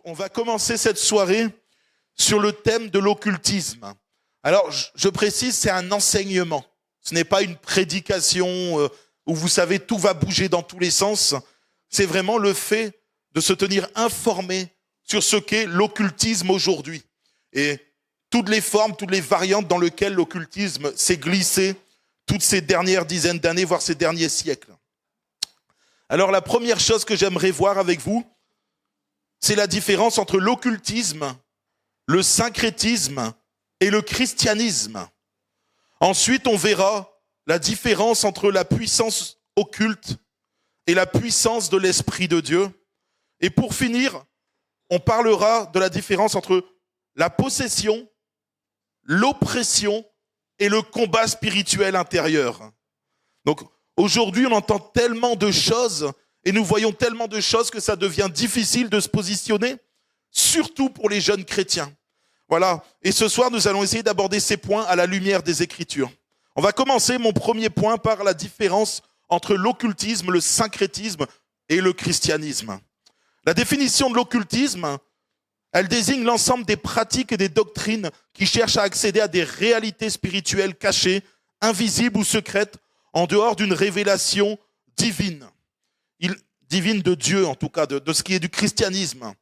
on va commencer cette soirée sur le thème de l'occultisme. Alors, je précise, c'est un enseignement. Ce n'est pas une prédication où vous savez, tout va bouger dans tous les sens. C'est vraiment le fait de se tenir informé sur ce qu'est l'occultisme aujourd'hui. Et toutes les formes, toutes les variantes dans lesquelles l'occultisme s'est glissé toutes ces dernières dizaines d'années, voire ces derniers siècles. Alors, la première chose que j'aimerais voir avec vous, c'est la différence entre l'occultisme, le syncrétisme et le christianisme. Ensuite, on verra la différence entre la puissance occulte et la puissance de l'Esprit de Dieu. Et pour finir, on parlera de la différence entre la possession, l'oppression et le combat spirituel intérieur. Donc aujourd'hui, on entend tellement de choses et nous voyons tellement de choses que ça devient difficile de se positionner, surtout pour les jeunes chrétiens. Voilà. Et ce soir, nous allons essayer d'aborder ces points à la lumière des Écritures. On va commencer mon premier point par la différence entre l'occultisme, le syncrétisme et le christianisme. La définition de l'occultisme, elle désigne l'ensemble des pratiques et des doctrines qui cherchent à accéder à des réalités spirituelles cachées, invisibles ou secrètes, en dehors d'une révélation divine. Divine de Dieu, en tout cas, de ce qui est du christianisme.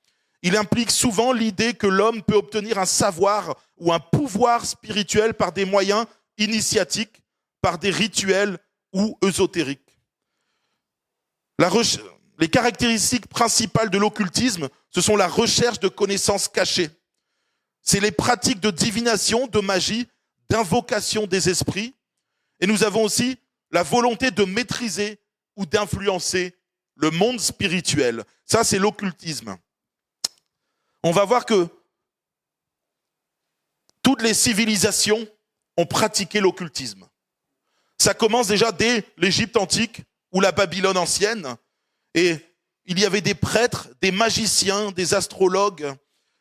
Il implique souvent l'idée que l'homme peut obtenir un savoir ou un pouvoir spirituel par des moyens initiatiques, par des rituels ou ésotériques. Les caractéristiques principales de l'occultisme, ce sont la recherche de connaissances cachées. C'est les pratiques de divination, de magie, d'invocation des esprits. Et nous avons aussi la volonté de maîtriser ou d'influencer le monde spirituel. Ça, c'est l'occultisme. On va voir que toutes les civilisations ont pratiqué l'occultisme. Ça commence déjà dès l'Égypte antique ou la Babylone ancienne. Et il y avait des prêtres, des magiciens, des astrologues.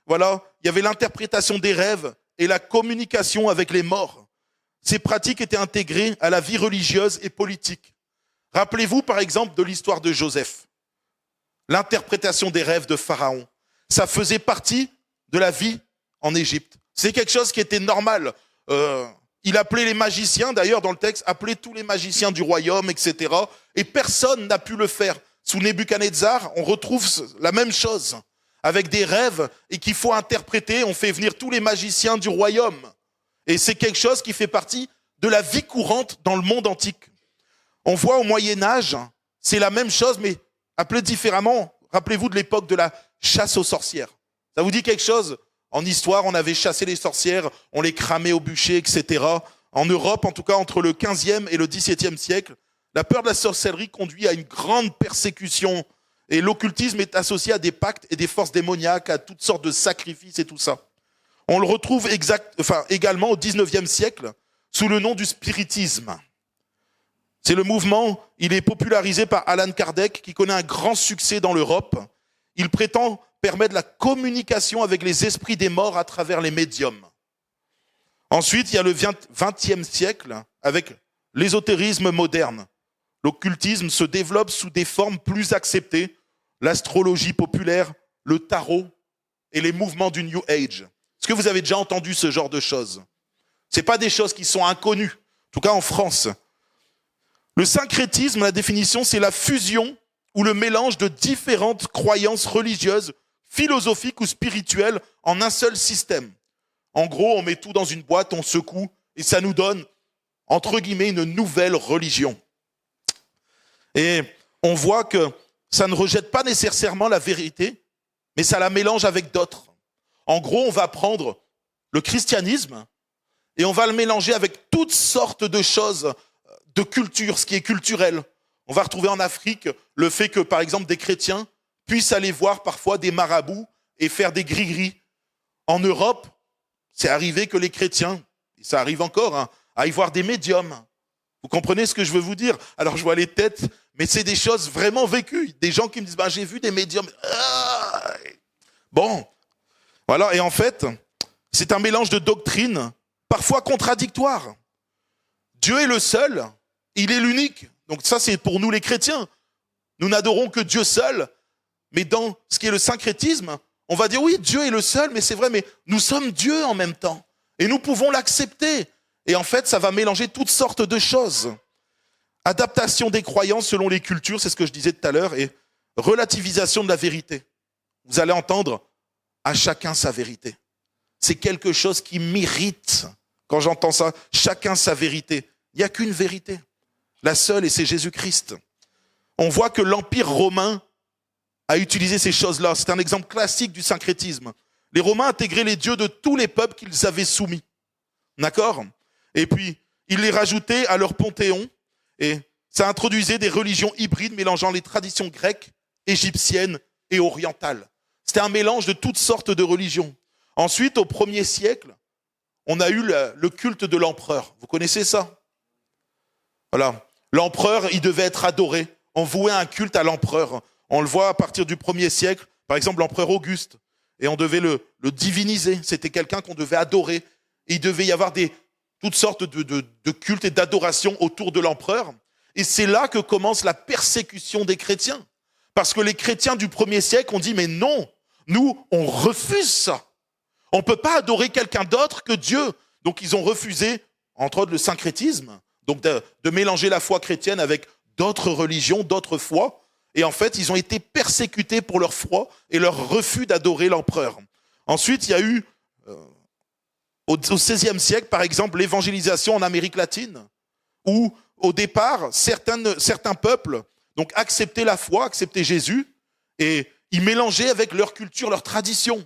Voilà, il y avait l'interprétation des rêves et la communication avec les morts. Ces pratiques étaient intégrées à la vie religieuse et politique. Rappelez-vous par exemple de l'histoire de Joseph. L'interprétation des rêves de Pharaon. Ça faisait partie de la vie en Égypte. C'est quelque chose qui était normal. Il appelait les magiciens, d'ailleurs dans le texte, appelait tous les magiciens du royaume, etc. Et personne n'a pu le faire. Sous Nebuchadnezzar, on retrouve la même chose, avec des rêves et qu'il faut interpréter. On fait venir tous les magiciens du royaume. Et c'est quelque chose qui fait partie de la vie courante dans le monde antique. On voit au Moyen-Âge, c'est la même chose, mais appelé différemment. Rappelez-vous de l'époque de la chasse aux sorcières. Ça vous dit quelque chose? En histoire, on avait chassé les sorcières, on les cramait au bûcher, etc. En Europe, en tout cas, entre le 15e et le 17e siècle, la peur de la sorcellerie conduit à une grande persécution. Et l'occultisme est associé à des pactes et des forces démoniaques, à toutes sortes de sacrifices et tout ça. On le retrouve également au 19e siècle sous le nom du spiritisme. C'est le mouvement, il est popularisé par Allan Kardec, qui connaît un grand succès dans l'Europe. Il prétend permettre la communication avec les esprits des morts à travers les médiums. Ensuite, il y a le 20e siècle avec l'ésotérisme moderne. L'occultisme se développe sous des formes plus acceptées, l'astrologie populaire, le tarot et les mouvements du New Age. Est-ce que vous avez déjà entendu ce genre de choses? Ce n'est pas des choses qui sont inconnues, en tout cas en France. Le syncrétisme, la définition, c'est la fusion ou le mélange de différentes croyances religieuses, philosophiques ou spirituelles en un seul système. En gros, on met tout dans une boîte, on secoue, et ça nous donne, entre guillemets, une nouvelle religion. Et on voit que ça ne rejette pas nécessairement la vérité, mais ça la mélange avec d'autres. En gros, on va prendre le christianisme et on va le mélanger avec toutes sortes de choses de culture, ce qui est culturel. On va retrouver en Afrique le fait que, par exemple, des chrétiens puissent aller voir parfois des marabouts et faire des gris-gris. En Europe, c'est arrivé que les chrétiens, et ça arrive encore, aillent voir des médiums. Vous comprenez ce que je veux vous dire? Alors je vois les têtes, mais c'est des choses vraiment vécues. Des gens qui me disent, j'ai vu des médiums. Bon, voilà, et en fait, c'est un mélange de doctrines, parfois contradictoires. Dieu est le seul, il est l'unique. Donc ça, c'est pour nous les chrétiens. Nous n'adorons que Dieu seul, mais dans ce qui est le syncrétisme, on va dire oui, Dieu est le seul, mais c'est vrai, mais nous sommes Dieu en même temps. Et nous pouvons l'accepter. Et en fait, ça va mélanger toutes sortes de choses. Adaptation des croyances selon les cultures, c'est ce que je disais tout à l'heure, et relativisation de la vérité. Vous allez entendre à chacun sa vérité. C'est quelque chose qui m'irrite quand j'entends ça. Chacun sa vérité. Il n'y a qu'une vérité. La seule, et c'est Jésus-Christ. On voit que l'Empire romain a utilisé ces choses-là. C'est un exemple classique du syncrétisme. Les Romains intégraient les dieux de tous les peuples qu'ils avaient soumis. D'accord ? Et puis, ils les rajoutaient à leur panthéon. Et ça introduisait des religions hybrides mélangeant les traditions grecques, égyptiennes et orientales. C'était un mélange de toutes sortes de religions. Ensuite, au 1er siècle, on a eu le culte de l'empereur. Vous connaissez ça ? Voilà. L'empereur, il devait être adoré. On vouait un culte à l'empereur. On le voit à partir du 1er siècle. Par exemple, l'empereur Auguste. Et on devait le diviniser. C'était quelqu'un qu'on devait adorer. Et il devait y avoir toutes sortes de cultes et d'adorations autour de l'empereur. Et c'est là que commence la persécution des chrétiens. Parce que les chrétiens du 1er siècle ont dit, mais non, nous, on refuse ça. On ne peut pas adorer quelqu'un d'autre que Dieu. Donc ils ont refusé, entre autres, le syncrétisme. Donc de mélanger la foi chrétienne avec d'autres religions, d'autres foi. Et en fait, ils ont été persécutés pour leur foi et leur refus d'adorer l'empereur. Ensuite, il y a eu, au XVIe siècle, par exemple, l'évangélisation en Amérique latine, où, au départ, certains peuples donc, acceptaient la foi, acceptaient Jésus, et ils mélangeaient avec leur culture, leur tradition.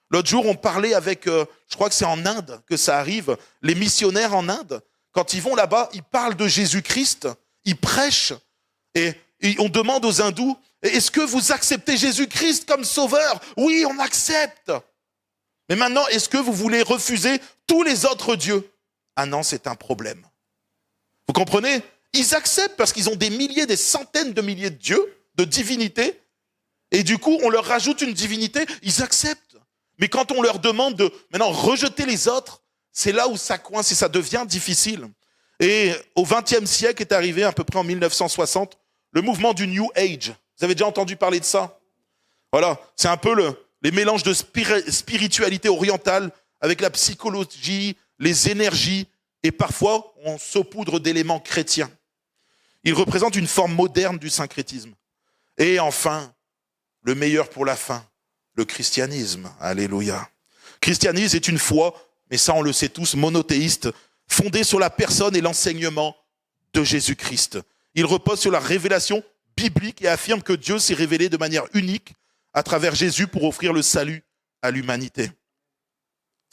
L'autre jour, on parlait avec, je crois que c'est en Inde que ça arrive, les missionnaires en Inde, quand ils vont là-bas, ils parlent de Jésus-Christ, ils prêchent, et on demande aux hindous, est-ce que vous acceptez Jésus-Christ comme sauveur ? Oui, on accepte. Mais maintenant, est-ce que vous voulez refuser tous les autres dieux ? Ah non, c'est un problème. Vous comprenez ? Ils acceptent parce qu'ils ont des milliers, des centaines de milliers de dieux, de divinités, et du coup, on leur rajoute une divinité, ils acceptent. Mais quand on leur demande de maintenant rejeter les autres, c'est là où ça coince et ça devient difficile. Et au XXe siècle est arrivé, à peu près en 1960, le mouvement du New Age. Vous avez déjà entendu parler de ça ? Voilà, c'est un peu les mélanges de spiritualité orientale avec la psychologie, les énergies, et parfois on saupoudre d'éléments chrétiens. Il représente une forme moderne du syncrétisme. Et enfin, le meilleur pour la fin, le christianisme. Alléluia. Christianisme est une foi, mais ça on le sait tous, monothéiste, fondée sur la personne et l'enseignement de Jésus-Christ. Il repose sur la révélation biblique et affirme que Dieu s'est révélé de manière unique à travers Jésus pour offrir le salut à l'humanité.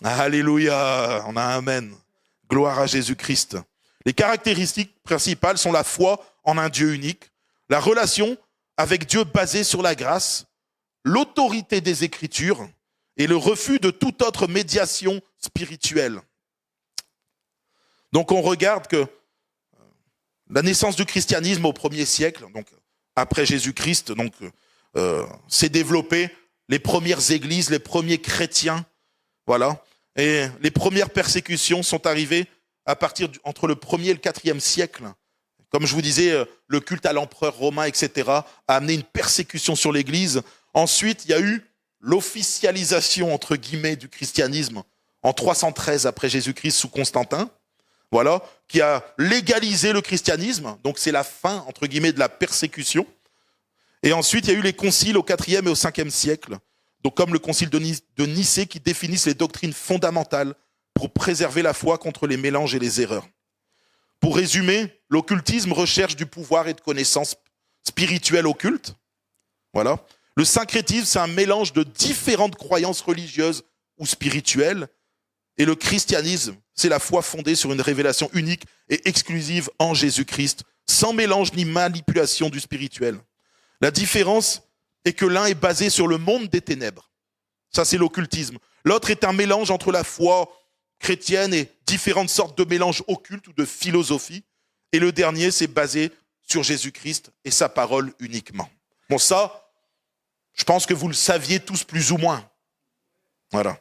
Alléluia, on a un amen. Gloire à Jésus-Christ. Les caractéristiques principales sont la foi en un Dieu unique, la relation avec Dieu basée sur la grâce, l'autorité des Écritures et le refus de toute autre médiation spirituelle. Donc on regarde que la naissance du christianisme au 1er siècle, donc après Jésus-Christ, s'est développé les premières églises, les premiers chrétiens, voilà. Et les premières persécutions sont arrivées à partir entre le 1er et le 4e siècle. Comme je vous disais, le culte à l'empereur romain, etc., a amené une persécution sur l'Église. Ensuite, il y a eu l'officialisation, entre guillemets, du christianisme en 313 après Jésus-Christ sous Constantin, voilà, qui a légalisé le christianisme. Donc c'est la fin, entre guillemets, de la persécution. Et ensuite, il y a eu les conciles au 4e et au 5e siècle. Donc comme le concile de Nicée qui définissent les doctrines fondamentales pour préserver la foi contre les mélanges et les erreurs. Pour résumer, l'occultisme recherche du pouvoir et de connaissances spirituelles occultes. Voilà. Le syncrétisme, c'est un mélange de différentes croyances religieuses ou spirituelles. Et le christianisme, c'est la foi fondée sur une révélation unique et exclusive en Jésus-Christ, sans mélange ni manipulation du spirituel. La différence est que l'un est basé sur le monde des ténèbres. Ça, c'est l'occultisme. L'autre est un mélange entre la foi chrétienne et différentes sortes de mélanges occultes ou de philosophie. Et le dernier, c'est basé sur Jésus-Christ et sa parole uniquement. Bon, ça, je pense que vous le saviez tous plus ou moins. Voilà.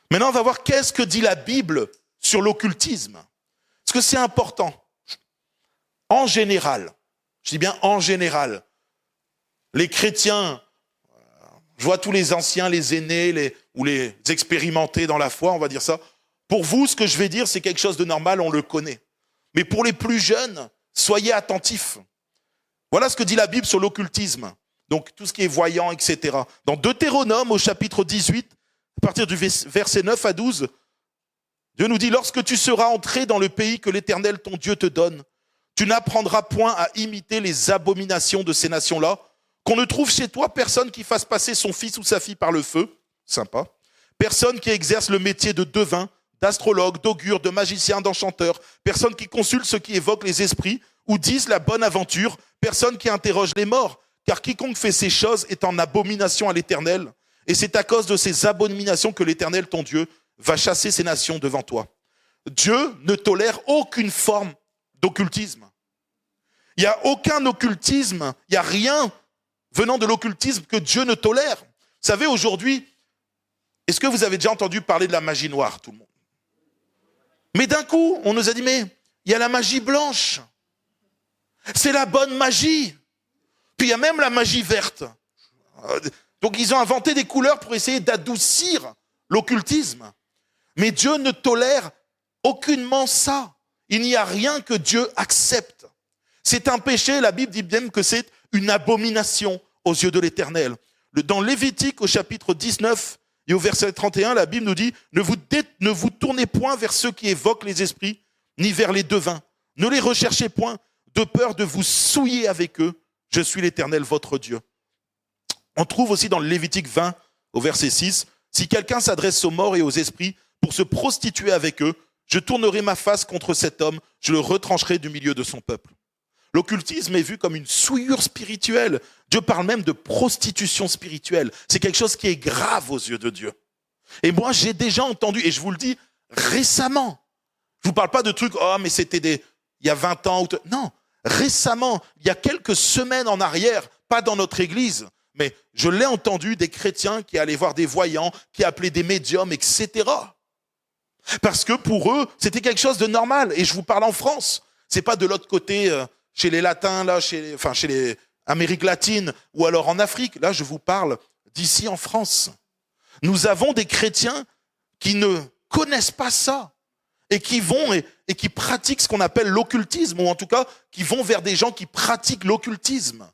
Maintenant, on va voir qu'est-ce que dit la Bible sur l'occultisme. Parce que c'est important. En général, je dis bien en général, les chrétiens Je vois tous les anciens, les aînés, ou les expérimentés dans la foi, on va dire ça. Pour vous, ce que je vais dire, c'est quelque chose de normal, on le connaît. Mais pour les plus jeunes, soyez attentifs. Voilà ce que dit la Bible sur l'occultisme. Donc tout ce qui est voyant, etc. Dans Deutéronome, au chapitre 18, à partir du verset 9 à 12, Dieu nous dit, lorsque tu seras entré dans le pays que l'Éternel, ton Dieu, te donne, tu n'apprendras point à imiter les abominations de ces nations-là, qu'on ne trouve chez toi personne qui fasse passer son fils ou sa fille par le feu, sympa, personne qui exerce le métier de devin, d'astrologue, d'augure, de magicien, d'enchanteur, personne qui consulte ceux qui évoquent les esprits ou disent la bonne aventure, personne qui interroge les morts, car quiconque fait ces choses est en abomination à l'Éternel, et c'est à cause de ces abominations que l'Éternel, ton Dieu, va chasser ces nations devant toi. Dieu ne tolère aucune forme d'occultisme. Il n'y a aucun occultisme, il n'y a rien venant de l'occultisme que Dieu ne tolère. Vous savez, aujourd'hui, est-ce que vous avez déjà entendu parler de la magie noire, tout le monde? Mais d'un coup, on nous a dit, mais il y a la magie blanche. C'est la bonne magie. Puis il y a même la magie verte. Donc ils ont inventé des couleurs pour essayer d'adoucir l'occultisme. Mais Dieu ne tolère aucunement ça. Il n'y a rien que Dieu accepte. C'est un péché, la Bible dit bien que c'est une abomination aux yeux de l'Éternel. Dans Lévitique, au chapitre 19 et au verset 31, la Bible nous dit « Ne vous tournez point vers ceux qui évoquent les esprits, ni vers les devins. Ne les recherchez point, de peur de vous souiller avec eux. Je suis l'Éternel, votre Dieu. » On trouve aussi dans le Lévitique 20, au verset 6, « Si quelqu'un s'adresse aux morts et aux esprits pour se prostituer avec eux, je tournerai ma face contre cet homme, je le retrancherai du milieu de son peuple. » L'occultisme est vu comme une souillure spirituelle. Dieu parle même de prostitution spirituelle. C'est quelque chose qui est grave aux yeux de Dieu. Et moi, j'ai déjà entendu, et je vous le dis récemment, je vous parle pas de trucs, oh, mais c'était il y a 20 ans. Non, récemment, il y a quelques semaines en arrière, pas dans notre église, mais je l'ai entendu des chrétiens qui allaient voir des voyants, qui appelaient des médiums, etc. Parce que pour eux, c'était quelque chose de normal. Et je vous parle en France. C'est pas de l'autre côté, chez les latins, là, chez les Amériques latines, ou alors en Afrique. Là, je vous parle d'ici en France. Nous avons des chrétiens qui ne connaissent pas ça et qui vont et qui pratiquent ce qu'on appelle l'occultisme, ou en tout cas, qui vont vers des gens qui pratiquent l'occultisme.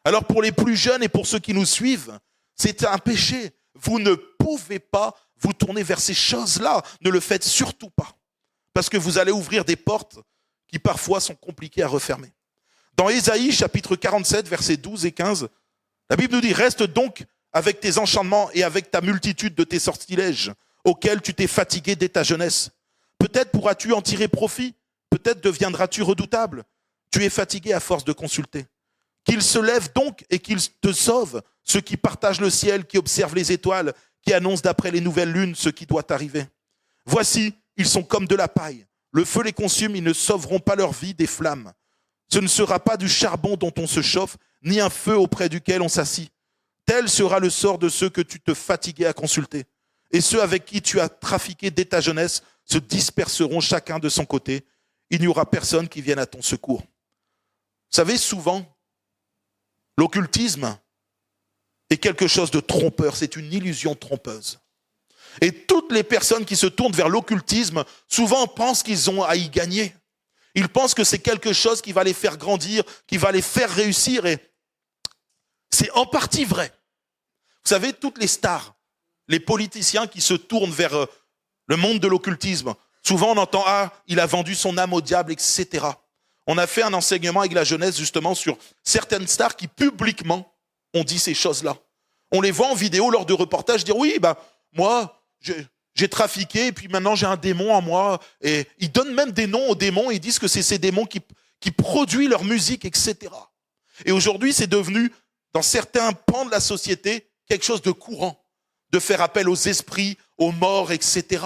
Alors pour les plus jeunes et pour ceux qui nous suivent, c'est un péché. Vous ne pouvez pas vous tourner vers ces choses-là. Ne le faites surtout pas. Parce que vous allez ouvrir des portes qui parfois sont compliquées à refermer. Dans Ésaïe, chapitre 47, versets 12 et 15, la Bible nous dit « Reste donc avec tes enchantements et avec ta multitude de tes sortilèges, auxquels tu t'es fatigué dès ta jeunesse. Peut-être pourras-tu en tirer profit, peut-être deviendras-tu redoutable. Tu es fatigué à force de consulter. Qu'ils se lèvent donc et qu'ils te sauvent, ceux qui partagent le ciel, qui observent les étoiles, qui annoncent d'après les nouvelles lunes ce qui doit arriver. Voici, ils sont comme de la paille. Le feu les consume, ils ne sauveront pas leur vie des flammes. Ce ne sera pas du charbon dont on se chauffe, ni un feu auprès duquel on s'assit. Tel sera le sort de ceux que tu te fatiguais à consulter. Et ceux avec qui tu as trafiqué dès ta jeunesse se disperseront chacun de son côté. Il n'y aura personne qui vienne à ton secours. Vous savez, souvent, l'occultisme est quelque chose de trompeur. C'est une illusion trompeuse. Et toutes les personnes qui se tournent vers l'occultisme, souvent pensent qu'ils ont à y gagner. Ils pensent que c'est quelque chose qui va les faire grandir, qui va les faire réussir. Et c'est en partie vrai. Vous savez, toutes les stars, les politiciens qui se tournent vers le monde de l'occultisme, souvent on entend « Ah, il a vendu son âme au diable, etc. » On a fait un enseignement avec la jeunesse justement sur certaines stars qui publiquement ont dit ces choses-là. On les voit en vidéo lors de reportages dire « Oui, moi, j'ai trafiqué et puis maintenant j'ai un démon en moi. » Et ils donnent même des noms aux démons et ils disent que c'est ces démons qui produisent leur musique, etc. Et aujourd'hui, c'est devenu, dans certains pans de la société, quelque chose de courant, de faire appel aux esprits, aux morts, etc.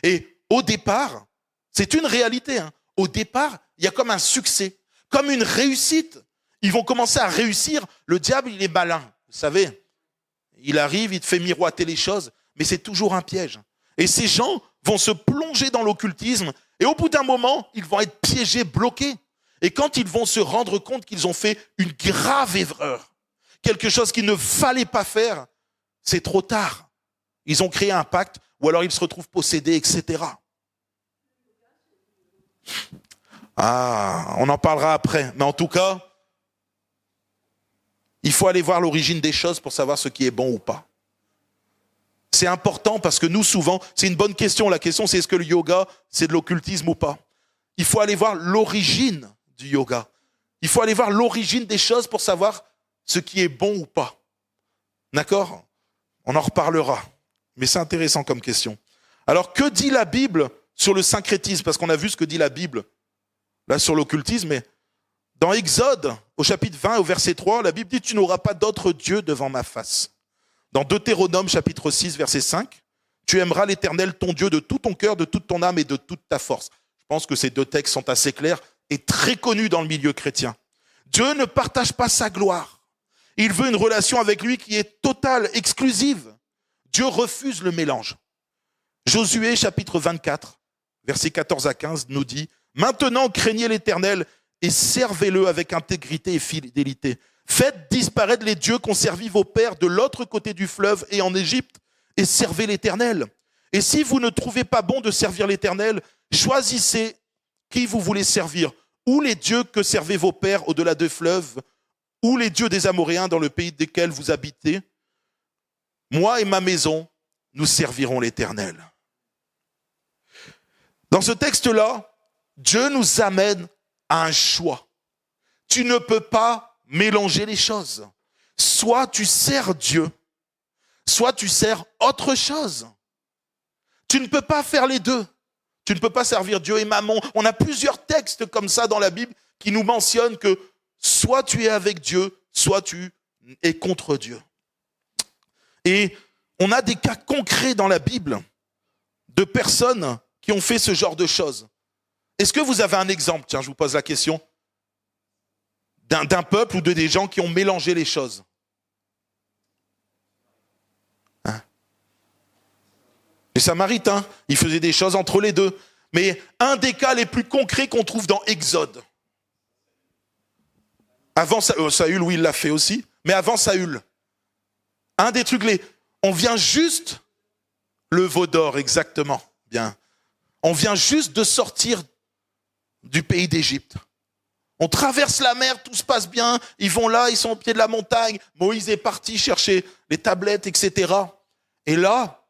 Et au départ, c'est une réalité. Au départ, il y a comme un succès, comme une réussite. Ils vont commencer à réussir. Le diable, il est malin. Vous savez, il arrive, il te fait miroiter les choses, mais c'est toujours un piège. Et ces gens vont se plonger dans l'occultisme et au bout d'un moment, ils vont être piégés, bloqués. Et quand ils vont se rendre compte qu'ils ont fait une grave erreur, quelque chose qu'il ne fallait pas faire, c'est trop tard. Ils ont créé un pacte, ou alors ils se retrouvent possédés, etc. Ah, on en parlera après. Mais en tout cas, il faut aller voir l'origine des choses pour savoir ce qui est bon ou pas. C'est important parce que nous, souvent, c'est une bonne question. La question, c'est est-ce que le yoga, c'est de l'occultisme ou pas? Il faut aller voir l'origine du yoga. Il faut aller voir l'origine des choses pour savoir ce qui est bon ou pas. D'accord? On en reparlera. Mais c'est intéressant comme question. Alors, que dit la Bible sur le syncrétisme? Parce qu'on a vu ce que dit la Bible là sur l'occultisme. Mais dans Exode, au chapitre 20, au verset 3, la Bible dit « Tu n'auras pas d'autre Dieu devant ma face ». Dans Deutéronome, chapitre 6, verset 5, « Tu aimeras l'Éternel, ton Dieu, de tout ton cœur, de toute ton âme et de toute ta force ». Je pense que ces deux textes sont assez clairs et très connus dans le milieu chrétien. Dieu ne partage pas sa gloire. Il veut une relation avec lui qui est totale, exclusive. Dieu refuse le mélange. Josué, chapitre 24, versets 14 à 15, nous dit « Maintenant, craignez l'Éternel et servez-le avec intégrité et fidélité. Faites disparaître les dieux qu'ont servi vos pères de l'autre côté du fleuve et en Égypte, et servez l'Éternel. Et si vous ne trouvez pas bon de servir l'Éternel, choisissez qui vous voulez servir, ou les dieux que servaient vos pères au-delà des fleuves, ou les dieux des Amoréens dans le pays desquels vous habitez. Moi et ma maison, nous servirons l'Éternel. » Dans ce texte-là, Dieu nous amène à un choix. Tu ne peux pas mélanger les choses. Soit tu sers Dieu, soit tu sers autre chose. Tu ne peux pas faire les deux. Tu ne peux pas servir Dieu et Mammon. On a plusieurs textes comme ça dans la Bible qui nous mentionnent que soit tu es avec Dieu, soit tu es contre Dieu. Et on a des cas concrets dans la Bible de personnes qui ont fait ce genre de choses. Est-ce que vous avez un exemple? Tiens, je vous pose la question. D'un peuple ou de des gens qui ont mélangé les choses. Hein? Les Samaritains, ils faisaient des choses entre les deux. Mais un des cas les plus concrets qu'on trouve dans Exode. Avant Saül, oui, il l'a fait aussi. Mais avant Saül, un des trucs, on vient juste, le veau d'or, exactement, bien. On vient juste de sortir du pays d'Égypte. On traverse la mer, tout se passe bien, ils vont là, ils sont au pied de la montagne, Moïse est parti chercher les tablettes, etc. Et là,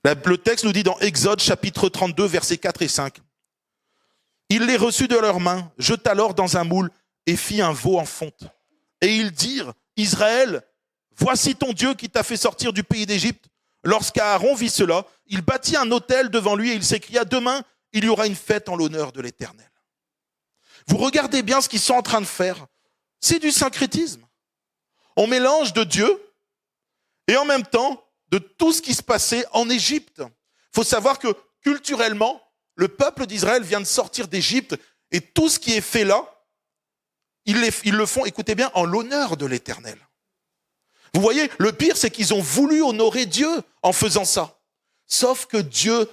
le texte nous dit dans Exode chapitre 32, versets 4 et 5, « Il les reçut de leurs mains, jeta l'or dans un moule et fit un veau en fonte. Et ils dirent, Israël, voici ton Dieu qui t'a fait sortir du pays d'Égypte. Lorsqu'Aaron vit cela, il bâtit un autel devant lui et il s'écria, demain, il y aura une fête en l'honneur de l'Éternel. » Vous regardez bien ce qu'ils sont en train de faire. C'est du syncrétisme. On mélange de Dieu et en même temps de tout ce qui se passait en Égypte. Il faut savoir que culturellement, le peuple d'Israël vient de sortir d'Égypte et tout ce qui est fait là, ils le font, écoutez bien, en l'honneur de l'Éternel. Vous voyez, le pire, c'est qu'ils ont voulu honorer Dieu en faisant ça. Sauf que Dieu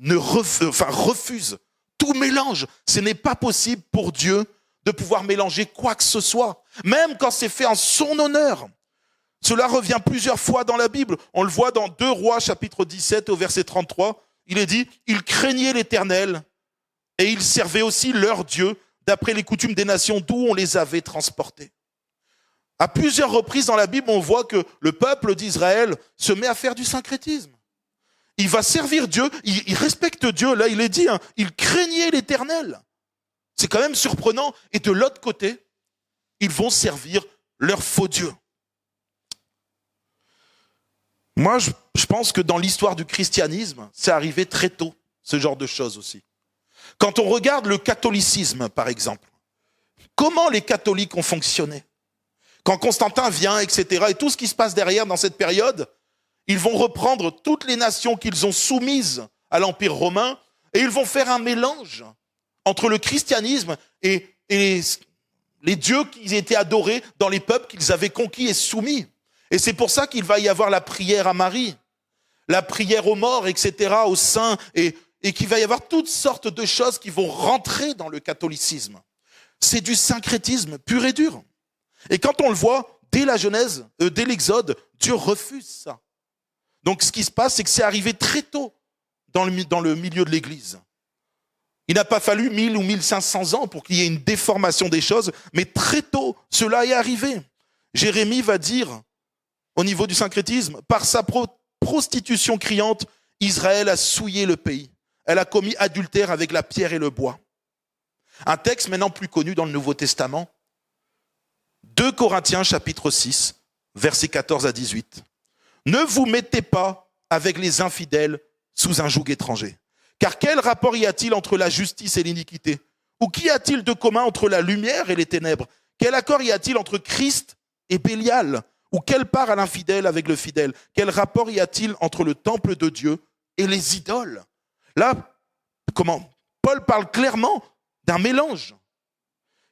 refuse tout mélange. Ce n'est pas possible pour Dieu de pouvoir mélanger quoi que ce soit, même quand c'est fait en son honneur. Cela revient plusieurs fois dans la Bible. On le voit dans 2 Rois, chapitre 17, au verset 33. Il est dit, « Ils craignaient l'Éternel et ils servaient aussi leur Dieu d'après les coutumes des nations d'où on les avait transportés. » À plusieurs reprises dans la Bible, on voit que le peuple d'Israël se met à faire du syncrétisme. Il va servir Dieu, il respecte Dieu, là il est dit, hein, il craignait l'Éternel. C'est quand même surprenant. Et de l'autre côté, ils vont servir leur faux Dieu. Moi, je pense que dans l'histoire du christianisme, c'est arrivé très tôt, ce genre de choses aussi. Quand on regarde le catholicisme, par exemple, comment les catholiques ont fonctionné? Quand Constantin vient, etc., et tout ce qui se passe derrière dans cette période, ils vont reprendre toutes les nations qu'ils ont soumises à l'Empire romain et ils vont faire un mélange entre le christianisme et les dieux qui étaient adorés dans les peuples qu'ils avaient conquis et soumis. Et c'est pour ça qu'il va y avoir la prière à Marie, la prière aux morts, etc., aux saints, et qu'il va y avoir toutes sortes de choses qui vont rentrer dans le catholicisme. C'est du syncrétisme pur et dur. Et quand on le voit dès la Genèse, dès l'Exode, Dieu refuse ça. Donc ce qui se passe, c'est que c'est arrivé très tôt dans le milieu de l'Église. Il n'a pas fallu 1000 ou 1500 ans pour qu'il y ait une déformation des choses, mais très tôt, cela est arrivé. Jérémie va dire, au niveau du syncrétisme, par sa prostitution criante, Israël a souillé le pays. Elle a commis adultère avec la pierre et le bois. Un texte maintenant plus connu dans le Nouveau Testament, 2 Corinthiens chapitre 6, versets 14 à 18. Ne vous mettez pas avec les infidèles sous un joug étranger. Car quel rapport y a-t-il entre la justice et l'iniquité? Ou qu'y a-t-il de commun entre la lumière et les ténèbres? Quel accord y a-t-il entre Christ et Bélial? Ou quelle part à l'infidèle avec le fidèle? Quel rapport y a-t-il entre le temple de Dieu et les idoles? Là, Paul parle clairement d'un mélange.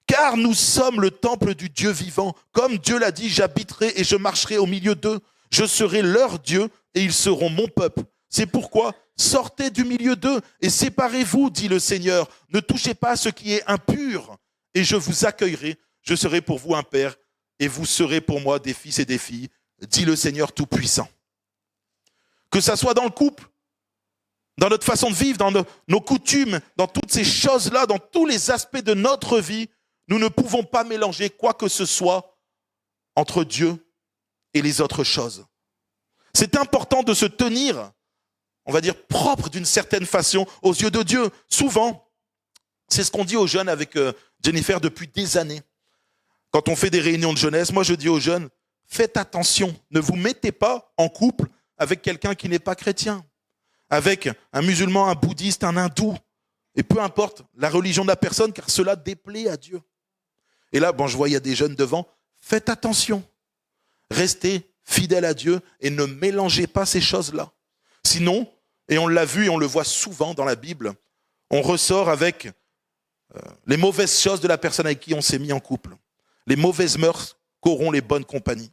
Car nous sommes le temple du Dieu vivant. Comme Dieu l'a dit, j'habiterai et je marcherai au milieu d'eux. Je serai leur Dieu et ils seront mon peuple. C'est pourquoi sortez du milieu d'eux et séparez-vous, dit le Seigneur. Ne touchez pas à ce qui est impur et je vous accueillerai. Je serai pour vous un père et vous serez pour moi des fils et des filles, dit le Seigneur Tout-Puissant. Que ça soit dans le couple, dans notre façon de vivre, dans nos coutumes, dans toutes ces choses-là, dans tous les aspects de notre vie, nous ne pouvons pas mélanger quoi que ce soit entre Dieu et les autres choses. C'est important de se tenir, on va dire, propre d'une certaine façon aux yeux de Dieu. Souvent, c'est ce qu'on dit aux jeunes avec Jennifer depuis des années. Quand on fait des réunions de jeunesse, moi je dis aux jeunes, faites attention, ne vous mettez pas en couple avec quelqu'un qui n'est pas chrétien, avec un musulman, un bouddhiste, un hindou, et peu importe la religion de la personne, car cela déplaît à Dieu. Et là, je vois, il y a des jeunes devant, faites attention, restez fidèles à Dieu et ne mélangez pas ces choses-là. Sinon, et on l'a vu et on le voit souvent dans la Bible, on ressort avec les mauvaises choses de la personne avec qui on s'est mis en couple. Les mauvaises mœurs qu'auront les bonnes compagnies.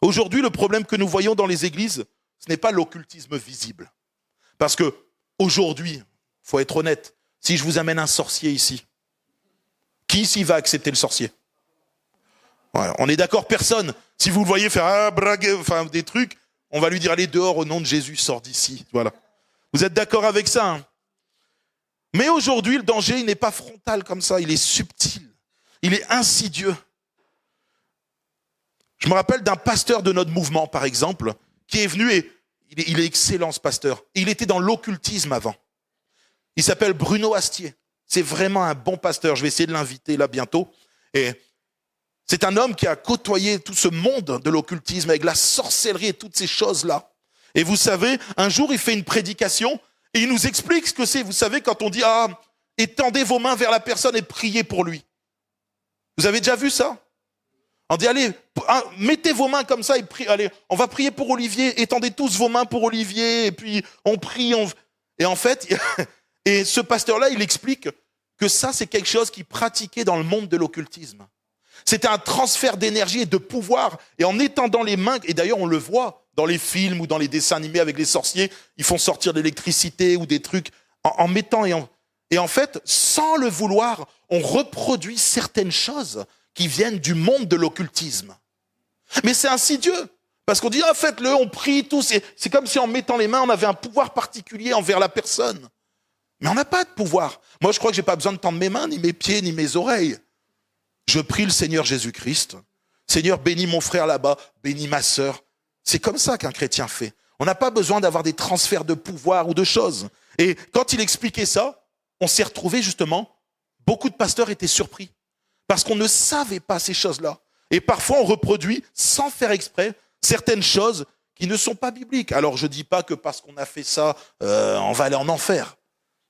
Aujourd'hui, le problème que nous voyons dans les églises, ce n'est pas l'occultisme visible. Parce que aujourd'hui, il faut être honnête, si je vous amène un sorcier ici, qui ici va accepter le sorcier? Ouais, on est d'accord, personne. Si vous le voyez faire des trucs, on va lui dire allez dehors au nom de Jésus, sors d'ici. Voilà. Vous êtes d'accord avec ça, hein? Mais aujourd'hui, le danger, il n'est pas frontal comme ça, il est subtil. Il est insidieux. Je me rappelle d'un pasteur de notre mouvement, par exemple, qui est venu et il est excellent, ce pasteur. Il était dans l'occultisme avant. Il s'appelle Bruno Astier. C'est vraiment un bon pasteur. Je vais essayer de l'inviter là bientôt. Et c'est un homme qui a côtoyé tout ce monde de l'occultisme avec la sorcellerie et toutes ces choses-là. Et vous savez, un jour, il fait une prédication et il nous explique ce que c'est. Vous savez, quand on dit « étendez vos mains vers la personne et priez pour lui ». Vous avez déjà vu ça? On dit, allez, mettez vos mains comme ça et priez. Allez, on va prier pour Olivier. Étendez tous vos mains pour Olivier. Et puis, on prie. Et en fait, et ce pasteur-là, il explique que ça, c'est quelque chose qu'il pratiquait dans le monde de l'occultisme. C'était un transfert d'énergie et de pouvoir. Et en étendant les mains, et d'ailleurs, on le voit dans les films ou dans les dessins animés avec les sorciers, ils font sortir de l'électricité ou des trucs en mettant et en fait, sans le vouloir, on reproduit certaines choses qui viennent du monde de l'occultisme. Mais c'est insidieux, parce qu'on dit, faites-le, on prie tous, c'est comme si en mettant les mains, on avait un pouvoir particulier envers la personne. Mais on n'a pas de pouvoir. Moi, je crois que je n'ai pas besoin de tendre mes mains, ni mes pieds, ni mes oreilles. Je prie le Seigneur Jésus-Christ. Seigneur, bénis mon frère là-bas, bénis ma sœur. C'est comme ça qu'un chrétien fait. On n'a pas besoin d'avoir des transferts de pouvoir ou de choses. Et quand il expliquait ça, on s'est retrouvé justement, beaucoup de pasteurs étaient surpris. Parce qu'on ne savait pas ces choses-là. Et parfois, on reproduit, sans faire exprès, certaines choses qui ne sont pas bibliques. Alors, je ne dis pas que parce qu'on a fait ça, on va aller en enfer.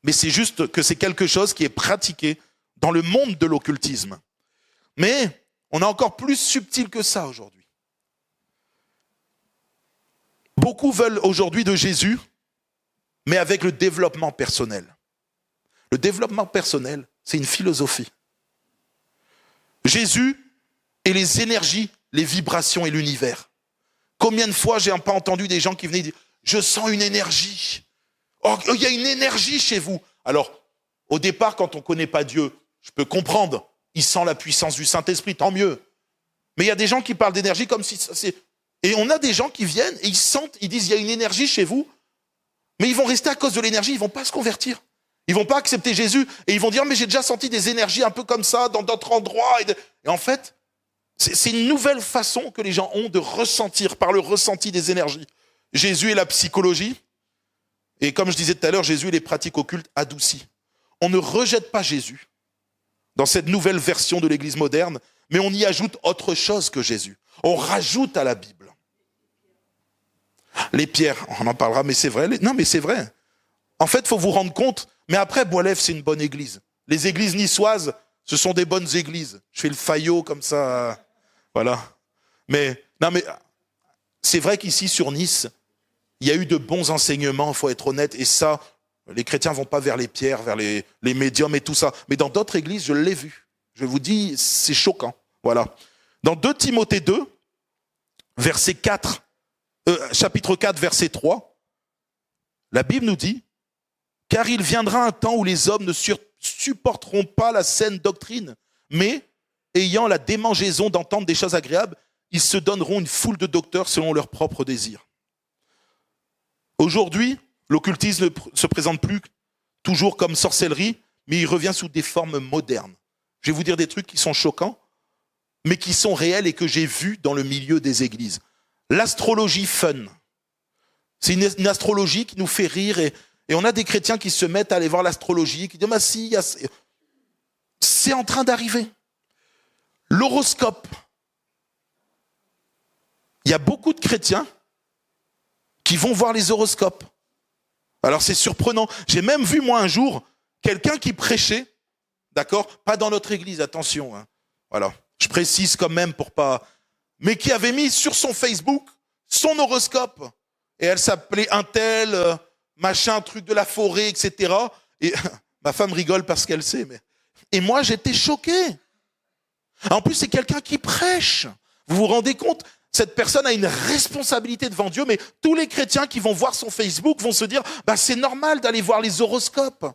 Mais c'est juste que c'est quelque chose qui est pratiqué dans le monde de l'occultisme. Mais on est encore plus subtil que ça aujourd'hui. Beaucoup veulent aujourd'hui de Jésus, mais avec le développement personnel. Le développement personnel, c'est une philosophie. Jésus et les énergies, les vibrations et l'univers. Combien de fois j'ai pas entendu des gens qui venaient dire « Je sens une énergie. Oh, il y a une énergie chez vous. » Alors, au départ, quand on ne connaît pas Dieu, je peux comprendre. Il sent la puissance du Saint-Esprit, tant mieux. Mais il y a des gens qui parlent d'énergie comme si c'est... Et on a des gens qui viennent et ils sentent, ils disent, il y a une énergie chez vous, mais ils vont rester à cause de l'énergie, ils vont pas se convertir. Ils vont pas accepter Jésus et ils vont dire, mais j'ai déjà senti des énergies un peu comme ça dans d'autres endroits. Et en fait, c'est une nouvelle façon que les gens ont de ressentir, par le ressenti des énergies. Jésus est la psychologie. Et comme je disais tout à l'heure, Jésus est les pratiques occultes adoucies. On ne rejette pas Jésus dans cette nouvelle version de l'Église moderne, mais on y ajoute autre chose que Jésus. On rajoute à la Bible. Les pierres, on en parlera, mais c'est vrai. Non, mais c'est vrai. En fait, il faut vous rendre compte, mais après, Bois-Lève, c'est une bonne église. Les églises niçoises, ce sont des bonnes églises. Je fais le faillot comme ça, voilà. Mais, non, mais c'est vrai qu'ici, sur Nice, il y a eu de bons enseignements, il faut être honnête, et ça, les chrétiens vont pas vers les pierres, vers les médiums et tout ça. Mais dans d'autres églises, je l'ai vu. Je vous dis, c'est choquant. Voilà. Dans 2 Timothée 2, verset 4, chapitre 4, verset 3, la Bible nous dit, « Car il viendra un temps où les hommes ne supporteront pas la saine doctrine, mais, ayant la démangeaison d'entendre des choses agréables, ils se donneront une foule de docteurs selon leurs propres désirs. » Aujourd'hui, l'occultisme ne se présente plus toujours comme sorcellerie, mais il revient sous des formes modernes. Je vais vous dire des trucs qui sont choquants, mais qui sont réels et que j'ai vus dans le milieu des églises. L'astrologie fun. C'est une astrologie qui nous fait rire et on a des chrétiens qui se mettent à aller voir l'astrologie, qui disent, bah si, c'est en train d'arriver. L'horoscope. Il y a beaucoup de chrétiens qui vont voir les horoscopes. Alors c'est surprenant. J'ai même vu moi un jour quelqu'un qui prêchait, d'accord, pas dans notre église, attention, hein. Voilà, je précise quand même pour pas, mais qui avait mis sur son Facebook son horoscope et elle s'appelait un tel machin truc de la forêt, etc. Et ma femme rigole parce qu'elle sait, mais et moi j'étais choqué. En plus c'est quelqu'un qui prêche. Vous vous rendez compte? Cette personne a une responsabilité devant Dieu, mais tous les chrétiens qui vont voir son Facebook vont se dire, bah c'est normal d'aller voir les horoscopes.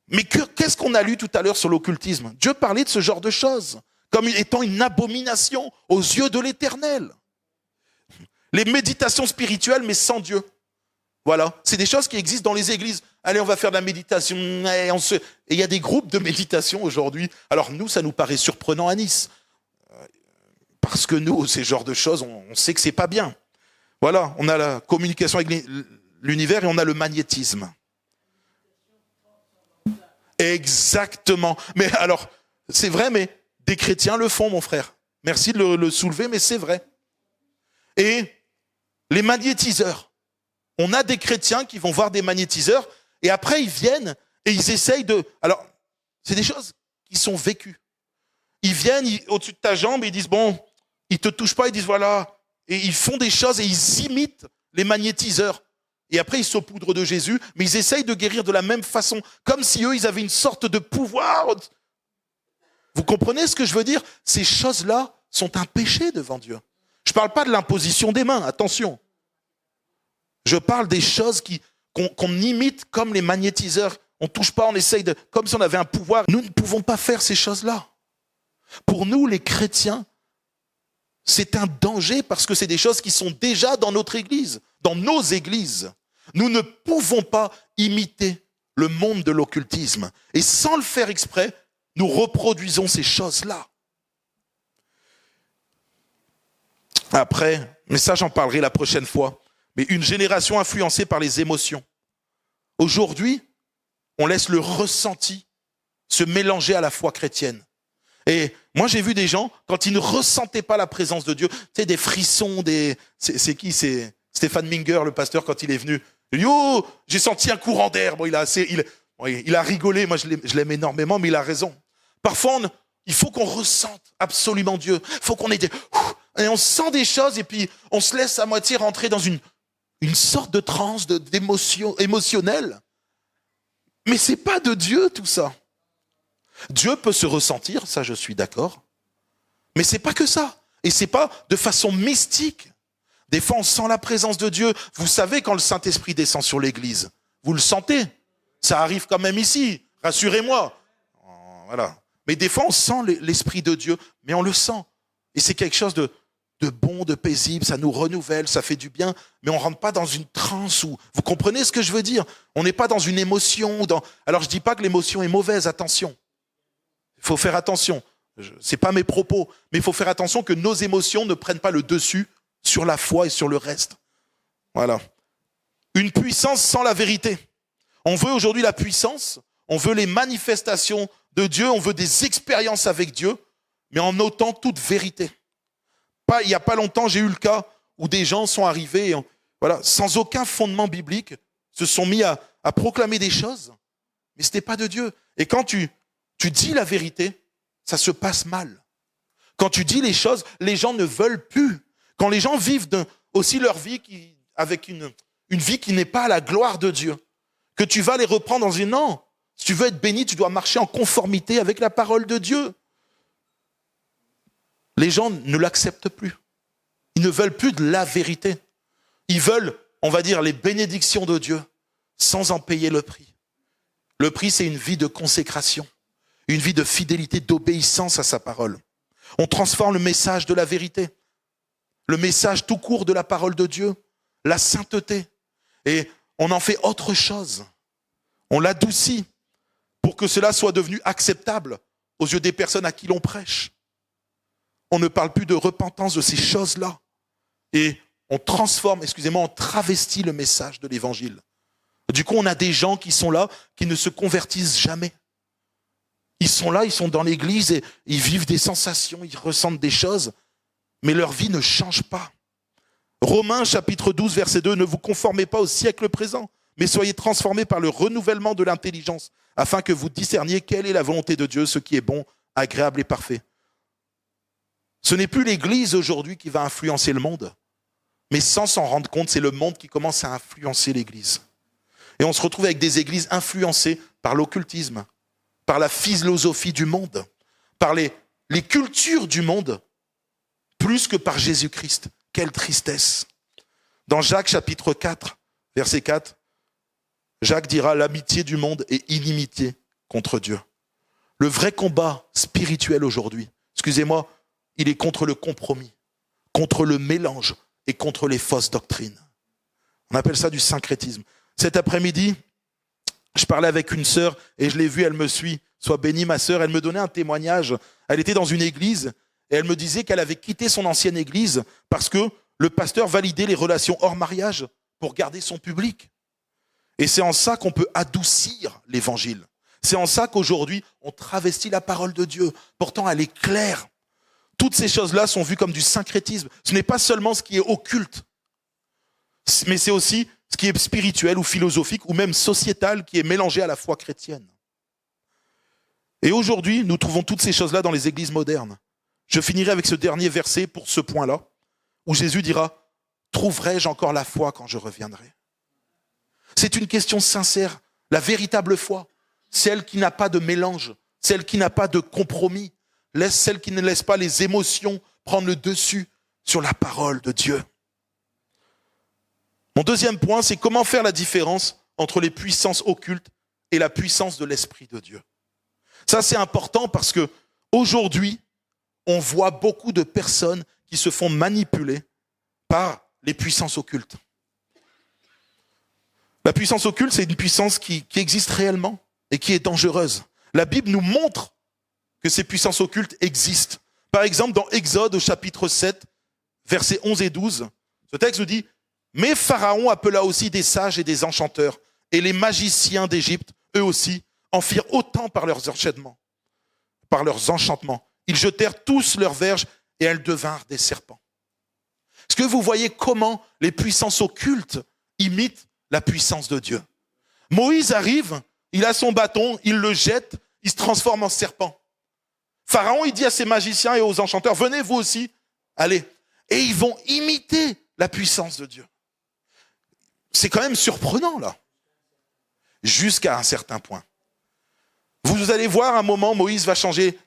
Mais qu'est-ce qu'on a lu tout à l'heure sur l'occultisme? Dieu parlait de ce genre de choses, comme étant une abomination aux yeux de l'Éternel. Les méditations spirituelles, mais sans Dieu. Voilà, c'est des choses qui existent dans les églises. Allez, on va faire de la méditation. Et il y a des groupes de méditation aujourd'hui. Alors nous, ça nous paraît surprenant à Nice. Parce que nous, ces genres de choses, on sait que c'est pas bien. Voilà, on a la communication avec l'univers et on a le magnétisme. Exactement. Mais alors, c'est vrai, mais des chrétiens le font, mon frère. Merci de le soulever, mais c'est vrai. Et les magnétiseurs. On a des chrétiens qui vont voir des magnétiseurs et après ils viennent et ils essayent de... Alors, c'est des choses qui sont vécues. Ils viennent au-dessus de ta jambe et ils disent, bon, ils te touchent pas, ils disent, voilà. Et ils font des choses et ils imitent les magnétiseurs. Et après, ils saupoudrent de Jésus, mais ils essayent de guérir de la même façon, comme si eux, ils avaient une sorte de pouvoir. Vous comprenez ce que je veux dire? Ces choses-là sont un péché devant Dieu. Je ne parle pas de l'imposition des mains, attention. Je parle des choses qu'on imite comme les magnétiseurs. On ne touche pas, on essaye de... Comme si on avait un pouvoir. Nous ne pouvons pas faire ces choses-là. Pour nous, les chrétiens, c'est un danger parce que c'est des choses qui sont déjà dans notre église, dans nos églises. Nous ne pouvons pas imiter le monde de l'occultisme. Et sans le faire exprès, nous reproduisons ces choses-là. Après, mais ça j'en parlerai la prochaine fois, mais une génération influencée par les émotions. Aujourd'hui, on laisse le ressenti se mélanger à la foi chrétienne. Et moi, j'ai vu des gens, quand ils ne ressentaient pas la présence de Dieu, tu sais, des frissons, c'est qui? C'est Stéphane Minger, le pasteur, quand il est venu. Il dit, oh, j'ai senti un courant d'air. Bon, il a rigolé, moi je l'aime énormément, mais il a raison. Parfois, il faut qu'on ressente absolument Dieu. Il faut qu'on ait et on sent des choses et puis on se laisse à moitié rentrer dans une sorte de transe d'émotion émotionnelle. Mais c'est pas de Dieu tout ça. Dieu peut se ressentir, ça je suis d'accord, mais c'est pas que ça. Et c'est pas de façon mystique. Des fois on sent la présence de Dieu. Vous savez quand le Saint-Esprit descend sur l'église, vous le sentez. Ça arrive quand même ici, rassurez-moi. Voilà. Mais des fois on sent l'Esprit de Dieu, mais on le sent. Et c'est quelque chose de bon, de paisible, ça nous renouvelle, ça fait du bien, mais on rentre pas dans une transe où, vous comprenez ce que je veux dire? On n'est pas dans une émotion, alors je dis pas que l'émotion est mauvaise, attention. Il faut faire attention. C'est pas mes propos, mais il faut faire attention que nos émotions ne prennent pas le dessus sur la foi et sur le reste. Voilà. Une puissance sans la vérité. On veut aujourd'hui la puissance, on veut les manifestations de Dieu, on veut des expériences avec Dieu, mais en ôtant toute vérité. Il n'y a pas longtemps, j'ai eu le cas où des gens sont arrivés, voilà, sans aucun fondement biblique, se sont mis à proclamer des choses, mais ce n'était pas de Dieu. Et quand tu dis la vérité, ça se passe mal. Quand tu dis les choses, les gens ne veulent plus. Quand les gens vivent aussi leur vie avec une vie qui n'est pas à la gloire de Dieu, que tu vas les reprendre dans une non. Si tu veux être béni, tu dois marcher en conformité avec la parole de Dieu. Les gens ne l'acceptent plus. Ils ne veulent plus de la vérité. Ils veulent, on va dire, les bénédictions de Dieu sans en payer le prix. Le prix, c'est une vie de consécration, une vie de fidélité, d'obéissance à sa parole. On transforme le message de la vérité, le message tout court de la parole de Dieu, la sainteté, et on en fait autre chose. On l'adoucit pour que cela soit devenu acceptable aux yeux des personnes à qui l'on prêche. On ne parle plus de repentance de ces choses-là. Et on transforme, on travestit le message de l'évangile. Du coup, on a des gens qui sont là, qui ne se convertissent jamais. Ils sont là, ils sont dans l'église et ils vivent des sensations, ils ressentent des choses, mais leur vie ne change pas. Romains chapitre 12, verset 2, « Ne vous conformez pas au siècle présent, mais soyez transformés par le renouvellement de l'intelligence, afin que vous discerniez quelle est la volonté de Dieu, ce qui est bon, agréable et parfait. » Ce n'est plus l'Église aujourd'hui qui va influencer le monde, mais sans s'en rendre compte, c'est le monde qui commence à influencer l'Église. Et on se retrouve avec des églises influencées par l'occultisme, par la philosophie du monde, par les cultures du monde, plus que par Jésus-Christ. Quelle tristesse. Dans Jacques chapitre 4, verset 4, Jacques dira « L'amitié du monde est inimitié contre Dieu ». Le vrai combat spirituel aujourd'hui, excusez-moi, il est contre le compromis, contre le mélange et contre les fausses doctrines. On appelle ça du syncrétisme. Cet après-midi, je parlais avec une sœur et je l'ai vue, elle me suit. Sois bénie ma sœur, elle me donnait un témoignage. Elle était dans une église et elle me disait qu'elle avait quitté son ancienne église parce que le pasteur validait les relations hors mariage pour garder son public. Et c'est en ça qu'on peut adoucir l'évangile. C'est en ça qu'aujourd'hui, on travestit la parole de Dieu. Pourtant, elle est claire. Toutes ces choses-là sont vues comme du syncrétisme. Ce n'est pas seulement ce qui est occulte, mais c'est aussi ce qui est spirituel ou philosophique ou même sociétal qui est mélangé à la foi chrétienne. Et aujourd'hui, nous trouvons toutes ces choses-là dans les églises modernes. Je finirai avec ce dernier verset pour ce point-là, où Jésus dira « Trouverai-je encore la foi quand je reviendrai ?» C'est une question sincère. La véritable foi, celle qui n'a pas de mélange, celle qui n'a pas de compromis, celle qui ne laisse pas les émotions prendre le dessus sur la parole de Dieu. Mon deuxième point, c'est comment faire la différence entre les puissances occultes et la puissance de l'Esprit de Dieu. Ça, c'est important parce que aujourd'hui, on voit beaucoup de personnes qui se font manipuler par les puissances occultes. La puissance occulte, c'est une puissance qui existe réellement et qui est dangereuse. La Bible nous montre que ces puissances occultes existent. Par exemple, dans Exode au chapitre 7, versets 11 et 12, ce texte nous dit « Mais Pharaon appela aussi des sages et des enchanteurs, et les magiciens d'Égypte, eux aussi, en firent autant par leurs enchantements. Ils jetèrent tous leurs verges, et elles devinrent des serpents. » Est-ce que vous voyez comment les puissances occultes imitent la puissance de Dieu? Moïse arrive, il a son bâton, il le jette, il se transforme en serpent. Pharaon, il dit à ses magiciens et aux enchanteurs, venez vous aussi, allez. Et ils vont imiter la puissance de Dieu. C'est quand même surprenant là. Jusqu'à un certain point. Vous allez voir un moment, Moïse va changer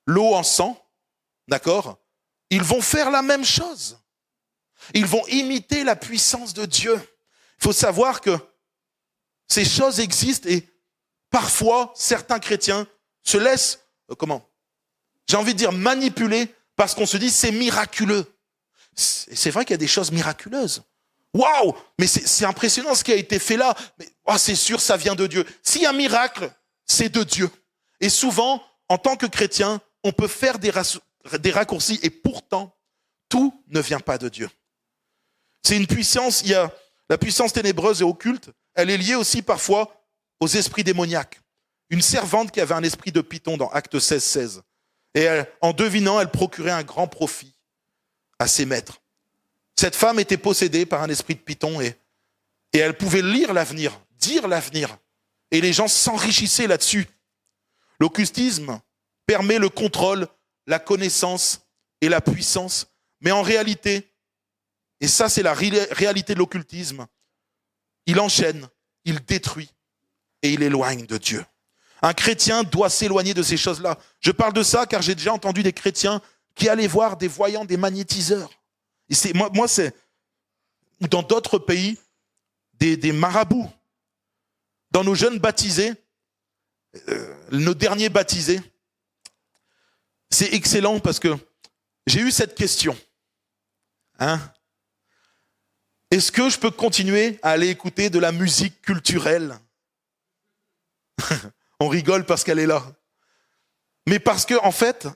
l'eau en sang, d'accord? Ils vont faire la même chose. Ils vont imiter la puissance de Dieu. Il faut savoir que ces choses existent et parfois, certains chrétiens se laissent, j'ai envie de dire manipuler parce qu'on se dit c'est miraculeux. C'est vrai qu'il y a des choses miraculeuses. Waouh, mais c'est impressionnant ce qui a été fait là. Mais c'est sûr, ça vient de Dieu. S'il y a un miracle, c'est de Dieu. Et souvent, en tant que chrétien, on peut faire des raccourcis et pourtant, tout ne vient pas de Dieu. C'est une puissance, il y a la puissance ténébreuse et occulte, elle est liée aussi parfois aux esprits démoniaques. Une servante qui avait un esprit de python dans Actes 16. Et en devinant, elle procurait un grand profit à ses maîtres. Cette femme était possédée par un esprit de python et elle pouvait lire l'avenir, dire l'avenir. Et les gens s'enrichissaient là-dessus. L'occultisme permet le contrôle, la connaissance et la puissance. Mais en réalité, et ça c'est la réalité de l'occultisme, il enchaîne, il détruit et il éloigne de Dieu. Un chrétien doit s'éloigner de ces choses-là. Je parle de ça car j'ai déjà entendu des chrétiens qui allaient voir des voyants, des magnétiseurs. Et moi c'est dans d'autres pays, des marabouts. Dans nos jeunes baptisés, nos derniers baptisés, c'est excellent parce que j'ai eu cette question. Est-ce que je peux continuer à aller écouter de la musique culturelle? On rigole parce qu'elle est là. Mais parce que, en fait,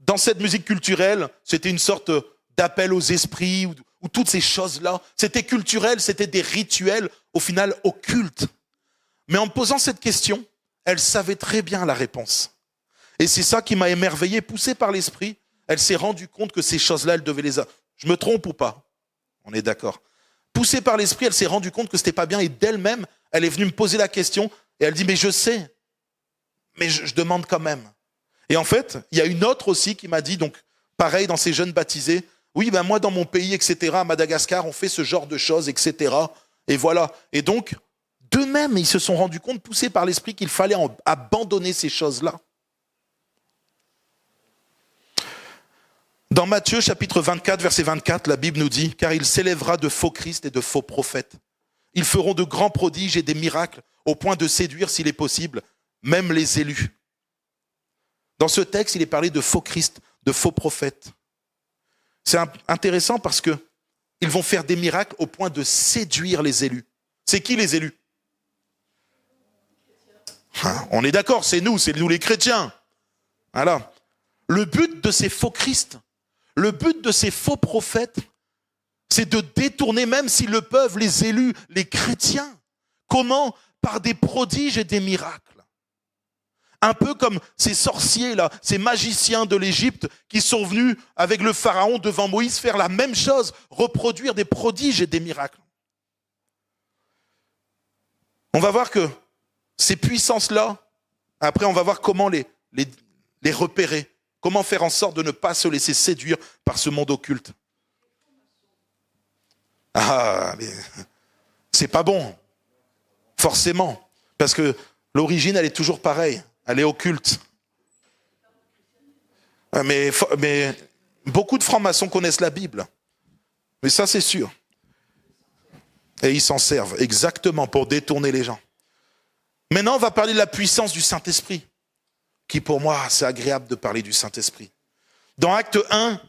dans cette musique culturelle, c'était une sorte d'appel aux esprits ou toutes ces choses-là. C'était culturel, c'était des rituels, au final, occultes. Mais en me posant cette question, elle savait très bien la réponse. Et c'est ça qui m'a émerveillé, poussée par l'esprit. Elle s'est rendue compte que ces choses-là, elle devait les... Je me trompe ou pas? On est d'accord. Poussée par l'esprit, elle s'est rendue compte que c'était pas bien et d'elle-même, elle est venue me poser la question et elle dit, mais je sais, mais je demande quand même. Et en fait, il y a une autre aussi qui m'a dit, donc pareil dans ces jeunes baptisés, oui, ben moi dans mon pays, etc., à Madagascar, on fait ce genre de choses, etc. Et voilà. Et donc, d'eux-mêmes, ils se sont rendus compte, poussés par l'esprit, qu'il fallait abandonner ces choses-là. Dans Matthieu chapitre 24, verset 24, la Bible nous dit « Car il s'élèvera de faux Christ et de faux prophètes. Ils feront de grands prodiges et des miracles au point de séduire, s'il est possible, même les élus. » Dans ce texte, il est parlé de faux Christ, de faux prophètes. C'est intéressant parce que ils vont faire des miracles au point de séduire les élus. C'est qui les élus? On est d'accord, c'est nous les chrétiens. Voilà. Le but de ces faux Christ, le but de ces faux prophètes, c'est de détourner, même s'ils le peuvent, les élus, les chrétiens. Comment? Par des prodiges et des miracles. Un peu comme ces sorciers-là, ces magiciens de l'Égypte qui sont venus avec le pharaon devant Moïse faire la même chose, reproduire des prodiges et des miracles. On va voir que ces puissances-là, après on va voir comment les repérer, comment faire en sorte de ne pas se laisser séduire par ce monde occulte. Ah, mais c'est pas bon, forcément, parce que l'origine, elle est toujours pareille, elle est occulte. Mais beaucoup de francs-maçons connaissent la Bible, mais ça c'est sûr. Et ils s'en servent exactement pour détourner les gens. Maintenant, on va parler de la puissance du Saint-Esprit, qui pour moi, c'est agréable de parler du Saint-Esprit. Dans Acte 1,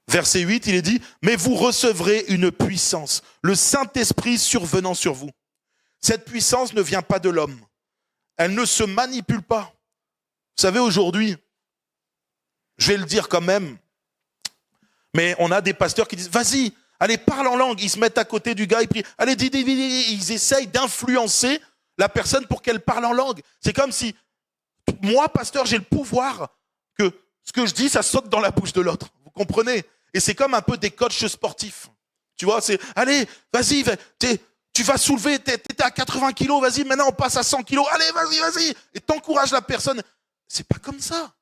verset 8, il est dit « Mais vous recevrez une puissance, le Saint-Esprit survenant sur vous. Cette puissance ne vient pas de l'homme. Elle ne se manipule pas. » Vous savez, aujourd'hui, je vais le dire quand même, mais on a des pasteurs qui disent « Vas-y, allez, parle en langue. » Ils se mettent à côté du gars, ils prient. Allez, dis. Ils essayent d'influencer la personne pour qu'elle parle en langue. C'est comme si, moi, pasteur, j'ai le pouvoir que ce que je dis, ça saute dans la bouche de l'autre. Vous comprenez? Et c'est comme un peu des coachs sportifs. Tu vois, c'est, allez, vas-y, tu vas soulever, t'étais à 80 kilos, vas-y, maintenant on passe à 100 kilos, allez, vas-y. Et t'encourages la personne. C'est pas comme ça.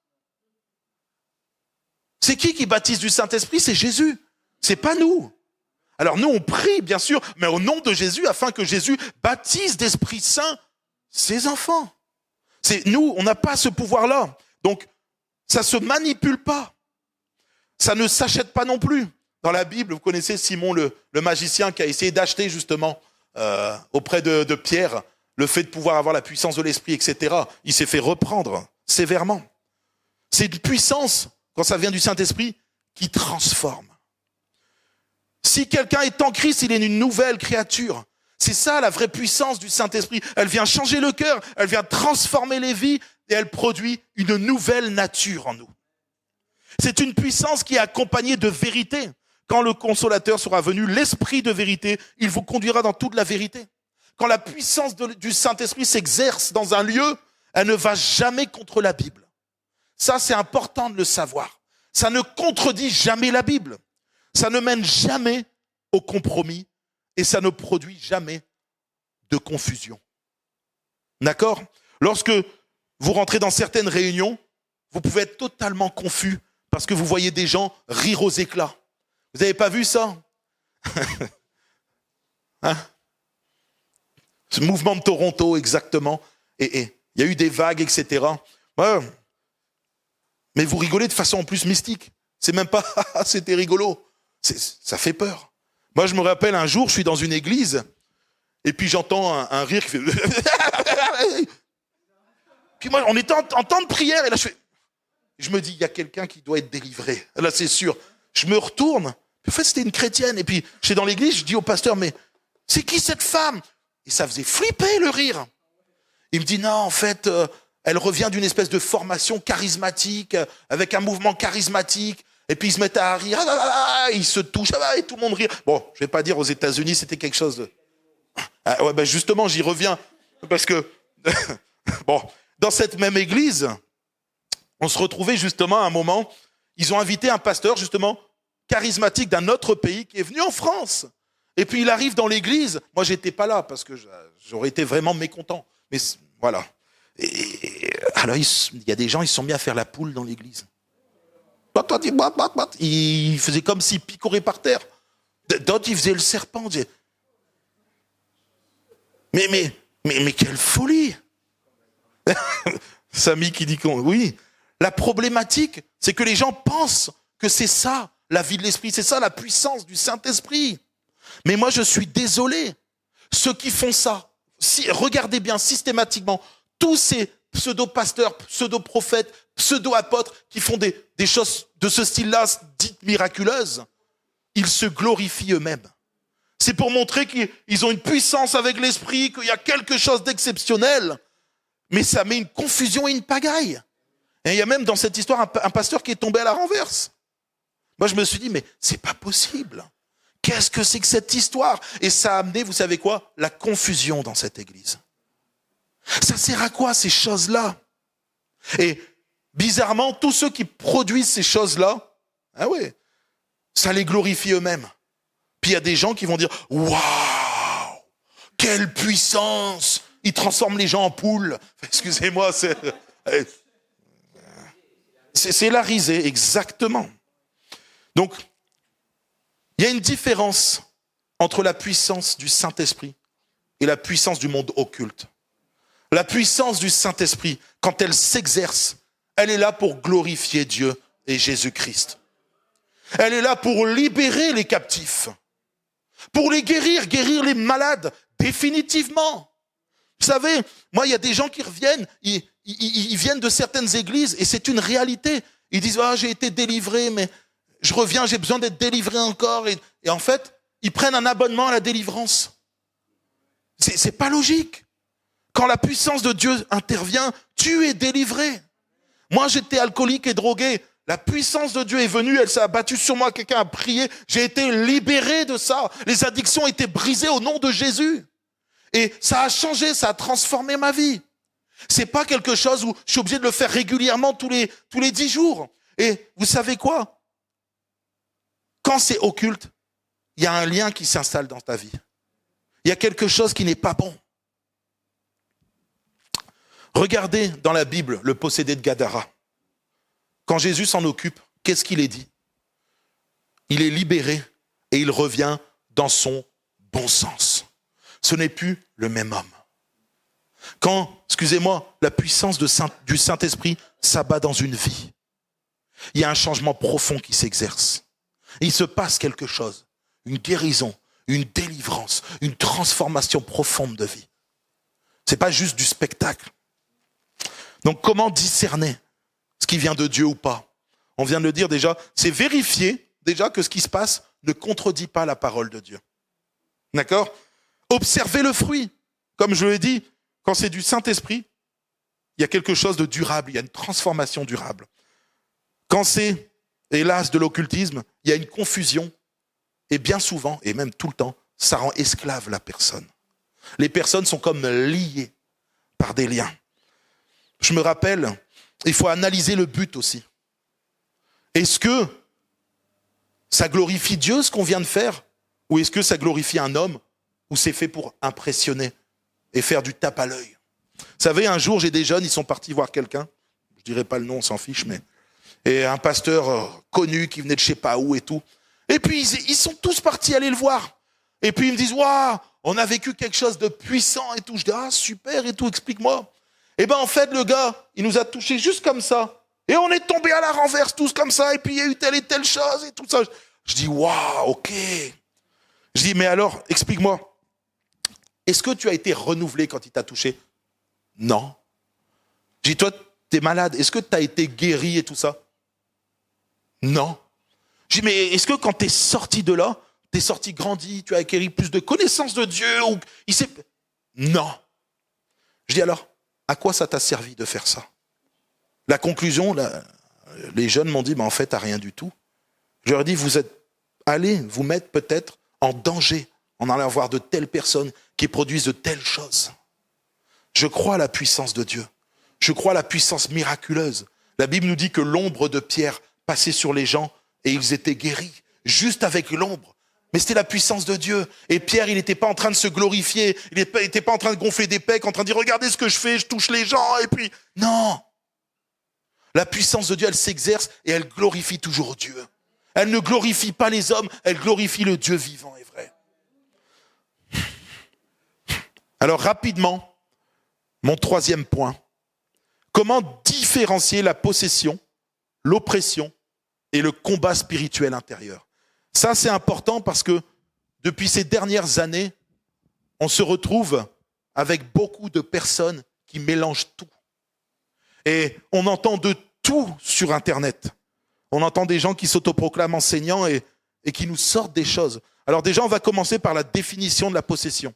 C'est qui baptise du Saint-Esprit? C'est Jésus. C'est pas nous. Alors nous, on prie, bien sûr, mais au nom de Jésus, afin que Jésus baptise d'Esprit Saint ses enfants. Nous, on n'a pas ce pouvoir-là. Donc, ça se manipule pas. Ça ne s'achète pas non plus. Dans la Bible, vous connaissez Simon le magicien qui a essayé d'acheter justement auprès de Pierre le fait de pouvoir avoir la puissance de l'Esprit, etc. Il s'est fait reprendre sévèrement. C'est une puissance, quand ça vient du Saint-Esprit, qui transforme. Si quelqu'un est en Christ, il est une nouvelle créature. C'est ça la vraie puissance du Saint-Esprit. Elle vient changer le cœur, elle vient transformer les vies et elle produit une nouvelle nature en nous. C'est une puissance qui est accompagnée de vérité. Quand le Consolateur sera venu, l'Esprit de vérité, il vous conduira dans toute la vérité. Quand la puissance du Saint-Esprit s'exerce dans un lieu, elle ne va jamais contre la Bible. Ça, c'est important de le savoir. Ça ne contredit jamais la Bible. Ça ne mène jamais au compromis et ça ne produit jamais de confusion. D'accord ? Lorsque vous rentrez dans certaines réunions, vous pouvez être totalement confus parce que vous voyez des gens rire aux éclats. Vous n'avez pas vu ça ? Hein ? Ce mouvement de Toronto, exactement. Et il y a eu des vagues, etc. Ouais. Mais vous rigolez de façon en plus mystique. C'est même pas « c'était rigolo ». Ça fait peur. Moi, je me rappelle un jour, je suis dans une église et puis j'entends un rire qui fait... Puis moi, on était en temps de prière et là, je me dis, il y a quelqu'un qui doit être délivré. Là, c'est sûr. Je me retourne. En fait, c'était une chrétienne. Et puis, je suis dans l'église, je dis au pasteur, mais c'est qui cette femme ? Et ça faisait flipper le rire. Il me dit, non, en fait, elle revient d'une espèce de formation charismatique, avec un mouvement charismatique. Et puis ils se mettent à rire, ils se touchent, et tout le monde rit. Bon, je vais pas dire aux États-Unis, c'était quelque chose de... Ah, ouais, ben justement, j'y reviens. Parce que, bon, dans cette même église, on se retrouvait justement à un moment, ils ont invité un pasteur, justement, charismatique d'un autre pays, qui est venu en France. Et puis il arrive dans l'église. Moi, j'étais pas là, parce que j'aurais été vraiment mécontent. Mais voilà. Et alors, il y a des gens, ils se sont mis à faire la poule dans l'église. Il faisait comme s'il picorait par terre. D'autres, il faisait le serpent. Mais quelle folie. Samy qui dit oui. La problématique, c'est que les gens pensent que c'est ça, la vie de l'esprit. C'est ça, la puissance du Saint-Esprit. Mais moi, je suis désolé. Ceux qui font ça, regardez bien systématiquement, tous ces pseudo-pasteurs, pseudo-prophètes, pseudo-apôtres qui font des choses de ce style-là, dites miraculeuses, ils se glorifient eux-mêmes. C'est pour montrer qu'ils ont une puissance avec l'esprit, qu'il y a quelque chose d'exceptionnel, mais ça met une confusion et une pagaille. Et il y a même dans cette histoire un pasteur qui est tombé à la renverse. Moi, je me suis dit, mais c'est pas possible. Qu'est-ce que c'est que cette histoire ? Et ça a amené, vous savez quoi ? La confusion dans cette église. Ça sert à quoi ces choses-là ? Et bizarrement, tous ceux qui produisent ces choses-là, ah ouais, ça les glorifie eux-mêmes. Puis il y a des gens qui vont dire « Waouh, quelle puissance !» Ils transforment les gens en poules. Excusez-moi, c'est la risée, exactement. Donc, il y a une différence entre la puissance du Saint-Esprit et la puissance du monde occulte. La puissance du Saint-Esprit, quand elle s'exerce, elle est là pour glorifier Dieu et Jésus-Christ. Elle est là pour libérer les captifs, pour les guérir les malades, définitivement. Vous savez, moi, il y a des gens qui reviennent, ils viennent de certaines églises et c'est une réalité. Ils disent, j'ai été délivré, mais je reviens, j'ai besoin d'être délivré encore. Et en fait, ils prennent un abonnement à la délivrance. C'est pas logique. Quand la puissance de Dieu intervient, tu es délivré. Moi, j'étais alcoolique et drogué. La puissance de Dieu est venue, elle s'est abattue sur moi, quelqu'un a prié. J'ai été libéré de ça. Les addictions étaient brisées au nom de Jésus. Et ça a changé, ça a transformé ma vie. C'est pas quelque chose où je suis obligé de le faire régulièrement tous les 10 jours. Et vous savez quoi ? Quand c'est occulte, il y a un lien qui s'installe dans ta vie. Il y a quelque chose qui n'est pas bon. Regardez dans la Bible le possédé de Gadara. Quand Jésus s'en occupe, qu'est-ce qu'il est dit ? Il est libéré et il revient dans son bon sens. Ce n'est plus le même homme. Quand, excusez-moi, la puissance du Saint-Esprit s'abat dans une vie, il y a un changement profond qui s'exerce. Et il se passe quelque chose, une guérison, une délivrance, une transformation profonde de vie. C'est pas juste du spectacle. Donc comment discerner ce qui vient de Dieu ou pas ? On vient de le dire déjà, c'est vérifier déjà que ce qui se passe ne contredit pas la parole de Dieu. D'accord ? Observez le fruit. Comme je l'ai dit, quand c'est du Saint-Esprit, il y a quelque chose de durable, il y a une transformation durable. Quand c'est, hélas, de l'occultisme, il y a une confusion. Et bien souvent, et même tout le temps, ça rend esclave la personne. Les personnes sont comme liées par des liens. Je me rappelle, il faut analyser le but aussi. Est-ce que ça glorifie Dieu ce qu'on vient de faire ? Ou est-ce que ça glorifie un homme ou c'est fait pour impressionner et faire du tape à l'œil ? Vous savez, un jour, j'ai des jeunes, ils sont partis voir quelqu'un. Je dirais pas le nom, on s'en fiche, mais... Et un pasteur connu qui venait de je sais pas où et tout. Et puis, ils sont tous partis aller le voir. Et puis, ils me disent, waouh, on a vécu quelque chose de puissant et tout. Je dis, ah, super et tout, explique-moi. Et ben, en fait, le gars, il nous a touchés juste comme ça. Et on est tombés à la renverse, tous comme ça. Et puis, il y a eu telle et telle chose et tout ça. Je dis, waouh, ok. Je dis, mais alors, explique-moi. Est-ce que tu as été renouvelé quand il t'a touché ? Non. Je dis, toi, t'es malade. Est-ce que tu as été guéri et tout ça ? Non. Je dis, mais est-ce que quand t'es sorti de là, t'es sorti grandi, tu as acquis plus de connaissances de Dieu ou Non. Je dis alors, à quoi ça t'a servi de faire ça ? La conclusion, les jeunes m'ont dit, en fait, à rien du tout. Je leur ai dit, vous êtes allés vous mettre peut-être en danger en allant voir de telles personnes qui produisent de telles choses. Je crois à la puissance de Dieu. Je crois à la puissance miraculeuse. La Bible nous dit que l'ombre de Pierre passait sur les gens et ils étaient guéris, juste avec l'ombre. Mais c'était la puissance de Dieu. Et Pierre, il n'était pas en train de se glorifier, il n'était pas en train de gonfler des pecs, en train de dire, regardez ce que je fais, je touche les gens, et puis... Non. La puissance de Dieu, elle s'exerce et elle glorifie toujours Dieu. Elle ne glorifie pas les hommes, elle glorifie le Dieu vivant et vrai. Alors rapidement, mon troisième point. Comment différencier la possession, l'oppression et le combat spirituel intérieur ? Ça, c'est important parce que depuis ces dernières années, on se retrouve avec beaucoup de personnes qui mélangent tout. Et on entend de tout sur Internet. On entend des gens qui s'autoproclament enseignants et qui nous sortent des choses. Alors déjà, on va commencer par la définition de la possession.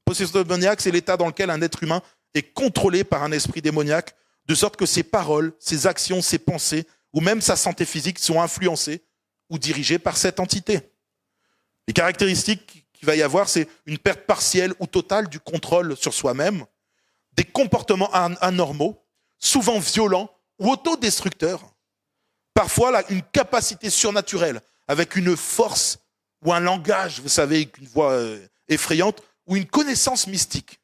Possession démoniaque, c'est l'état dans lequel un être humain est contrôlé par un esprit démoniaque, de sorte que ses paroles, ses actions, ses pensées, ou même sa santé physique sont influencées ou dirigées par cette entité. Les caractéristiques qu'il va y avoir, c'est une perte partielle ou totale du contrôle sur soi-même, des comportements anormaux, souvent violents ou autodestructeurs, parfois une capacité surnaturelle, avec une force ou un langage, vous savez, avec une voix effrayante, ou une connaissance mystique.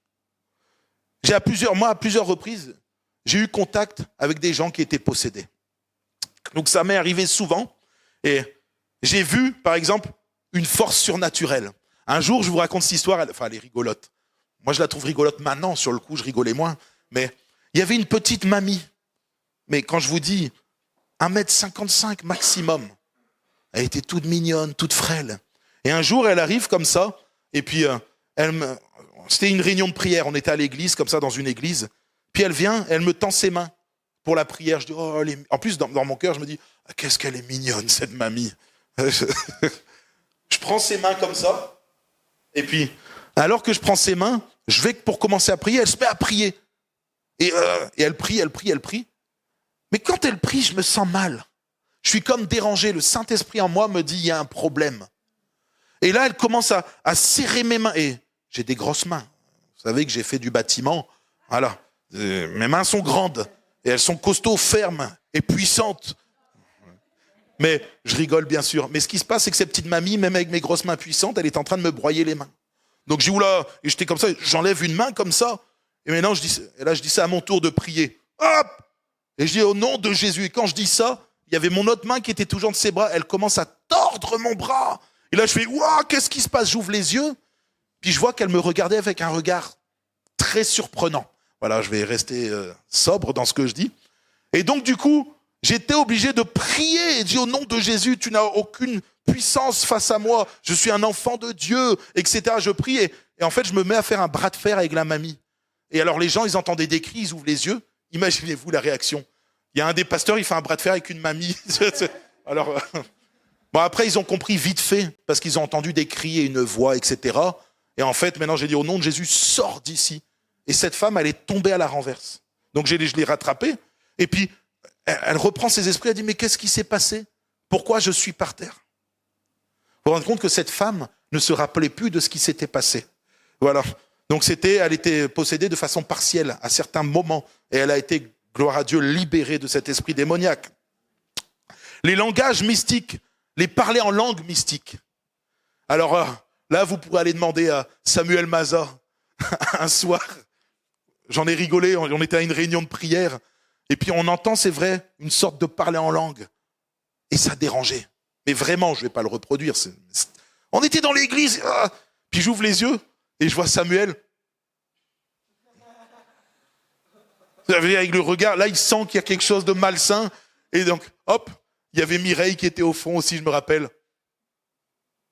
À plusieurs reprises, j'ai eu contact avec des gens qui étaient possédés. Donc ça m'est arrivé souvent, et j'ai vu, par exemple, une force surnaturelle. Un jour, je vous raconte cette histoire, elle est rigolote. Moi, je la trouve rigolote maintenant, sur le coup, je rigolais moins. Mais il y avait une petite mamie. Mais quand je vous dis 1m55 maximum, elle était toute mignonne, toute frêle. Et un jour, elle arrive comme ça, et puis c'était une réunion de prière. On était à l'église, comme ça, dans une église. Puis elle vient, elle me tend ses mains pour la prière. Je dis, oh, en plus, dans mon cœur, je me dis, ah, qu'est-ce qu'elle est mignonne, cette mamie. Je prends ses mains comme ça, et puis, alors que je prends ses mains, je vais pour commencer à prier, elle se met à prier. Et elle prie. Mais quand elle prie, je me sens mal. Je suis comme dérangé. Le Saint-Esprit en moi me dit, il y a un problème. Et là, elle commence à serrer mes mains. Et j'ai des grosses mains. Vous savez que j'ai fait du bâtiment. Voilà. Mes mains sont grandes. Et elles sont costauds, fermes et puissantes. Mais je rigole, bien sûr. Mais ce qui se passe, c'est que cette petite mamie, même avec mes grosses mains puissantes, elle est en train de me broyer les mains. Donc j'ai dit, oula, et j'étais comme ça, j'enlève une main comme ça. Et maintenant, je dis c'est à mon tour de prier. Hop! Et je dis, au nom de Jésus. Et quand je dis ça, il y avait mon autre main qui était toujours de ses bras. Elle commence à tordre mon bras. Et là, je fais, waouh, qu'est-ce qui se passe? J'ouvre les yeux. Puis je vois qu'elle me regardait avec un regard très surprenant. Voilà, je vais rester sobre dans ce que je dis. Et donc, du coup, j'étais obligé de prier et dire, au nom de Jésus, tu n'as aucune puissance face à moi. Je suis un enfant de Dieu, etc. Je prie et en fait, je me mets à faire un bras de fer avec la mamie. Et alors, les gens, ils entendaient des cris, ils ouvrent les yeux. Imaginez-vous la réaction. Il y a un des pasteurs, il fait un bras de fer avec une mamie. Alors, bon, après, ils ont compris vite fait, parce qu'ils ont entendu des cris et une voix, etc. Et en fait, maintenant, j'ai dit, au nom de Jésus, sors d'ici. Et cette femme, elle est tombée à la renverse. Donc, je l'ai rattrapée. Et puis, elle reprend ses esprits, elle dit, mais qu'est-ce qui s'est passé? Pourquoi je suis par terre? Vous vous rendez compte que cette femme ne se rappelait plus de ce qui s'était passé. Voilà. Donc, elle était possédée de façon partielle à certains moments. Et elle a été, gloire à Dieu, libérée de cet esprit démoniaque. Les langages mystiques, les parler en langue mystique. Alors là, vous pourrez aller demander à Samuel Maza un soir. J'en ai rigolé, on était à une réunion de prière. Et puis on entend, c'est vrai, une sorte de parler en langue. Et ça dérangeait. Mais vraiment, je ne vais pas le reproduire. On était dans l'église. Puis j'ouvre les yeux et je vois Samuel. Avec le regard, là, il sent qu'il y a quelque chose de malsain. Et donc, hop, il y avait Mireille qui était au fond aussi, je me rappelle.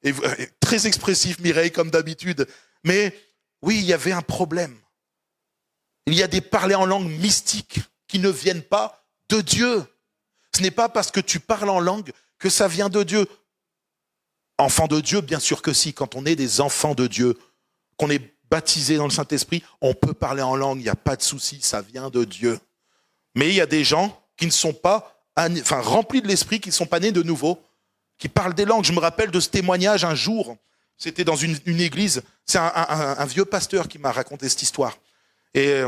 Et très expressif, Mireille, comme d'habitude. Mais oui, il y avait un problème. Il y a des parlers en langue mystiques qui ne viennent pas de Dieu. Ce n'est pas parce que tu parles en langue que ça vient de Dieu. Enfant de Dieu, bien sûr que si. Quand on est des enfants de Dieu, qu'on est baptisé dans le Saint-Esprit, on peut parler en langue, il n'y a pas de souci, ça vient de Dieu. Mais il y a des gens qui ne sont pas remplis de l'Esprit, qui ne sont pas nés de nouveau, qui parlent des langues. Je me rappelle de ce témoignage un jour, c'était dans une église, c'est un vieux pasteur qui m'a raconté cette histoire. Et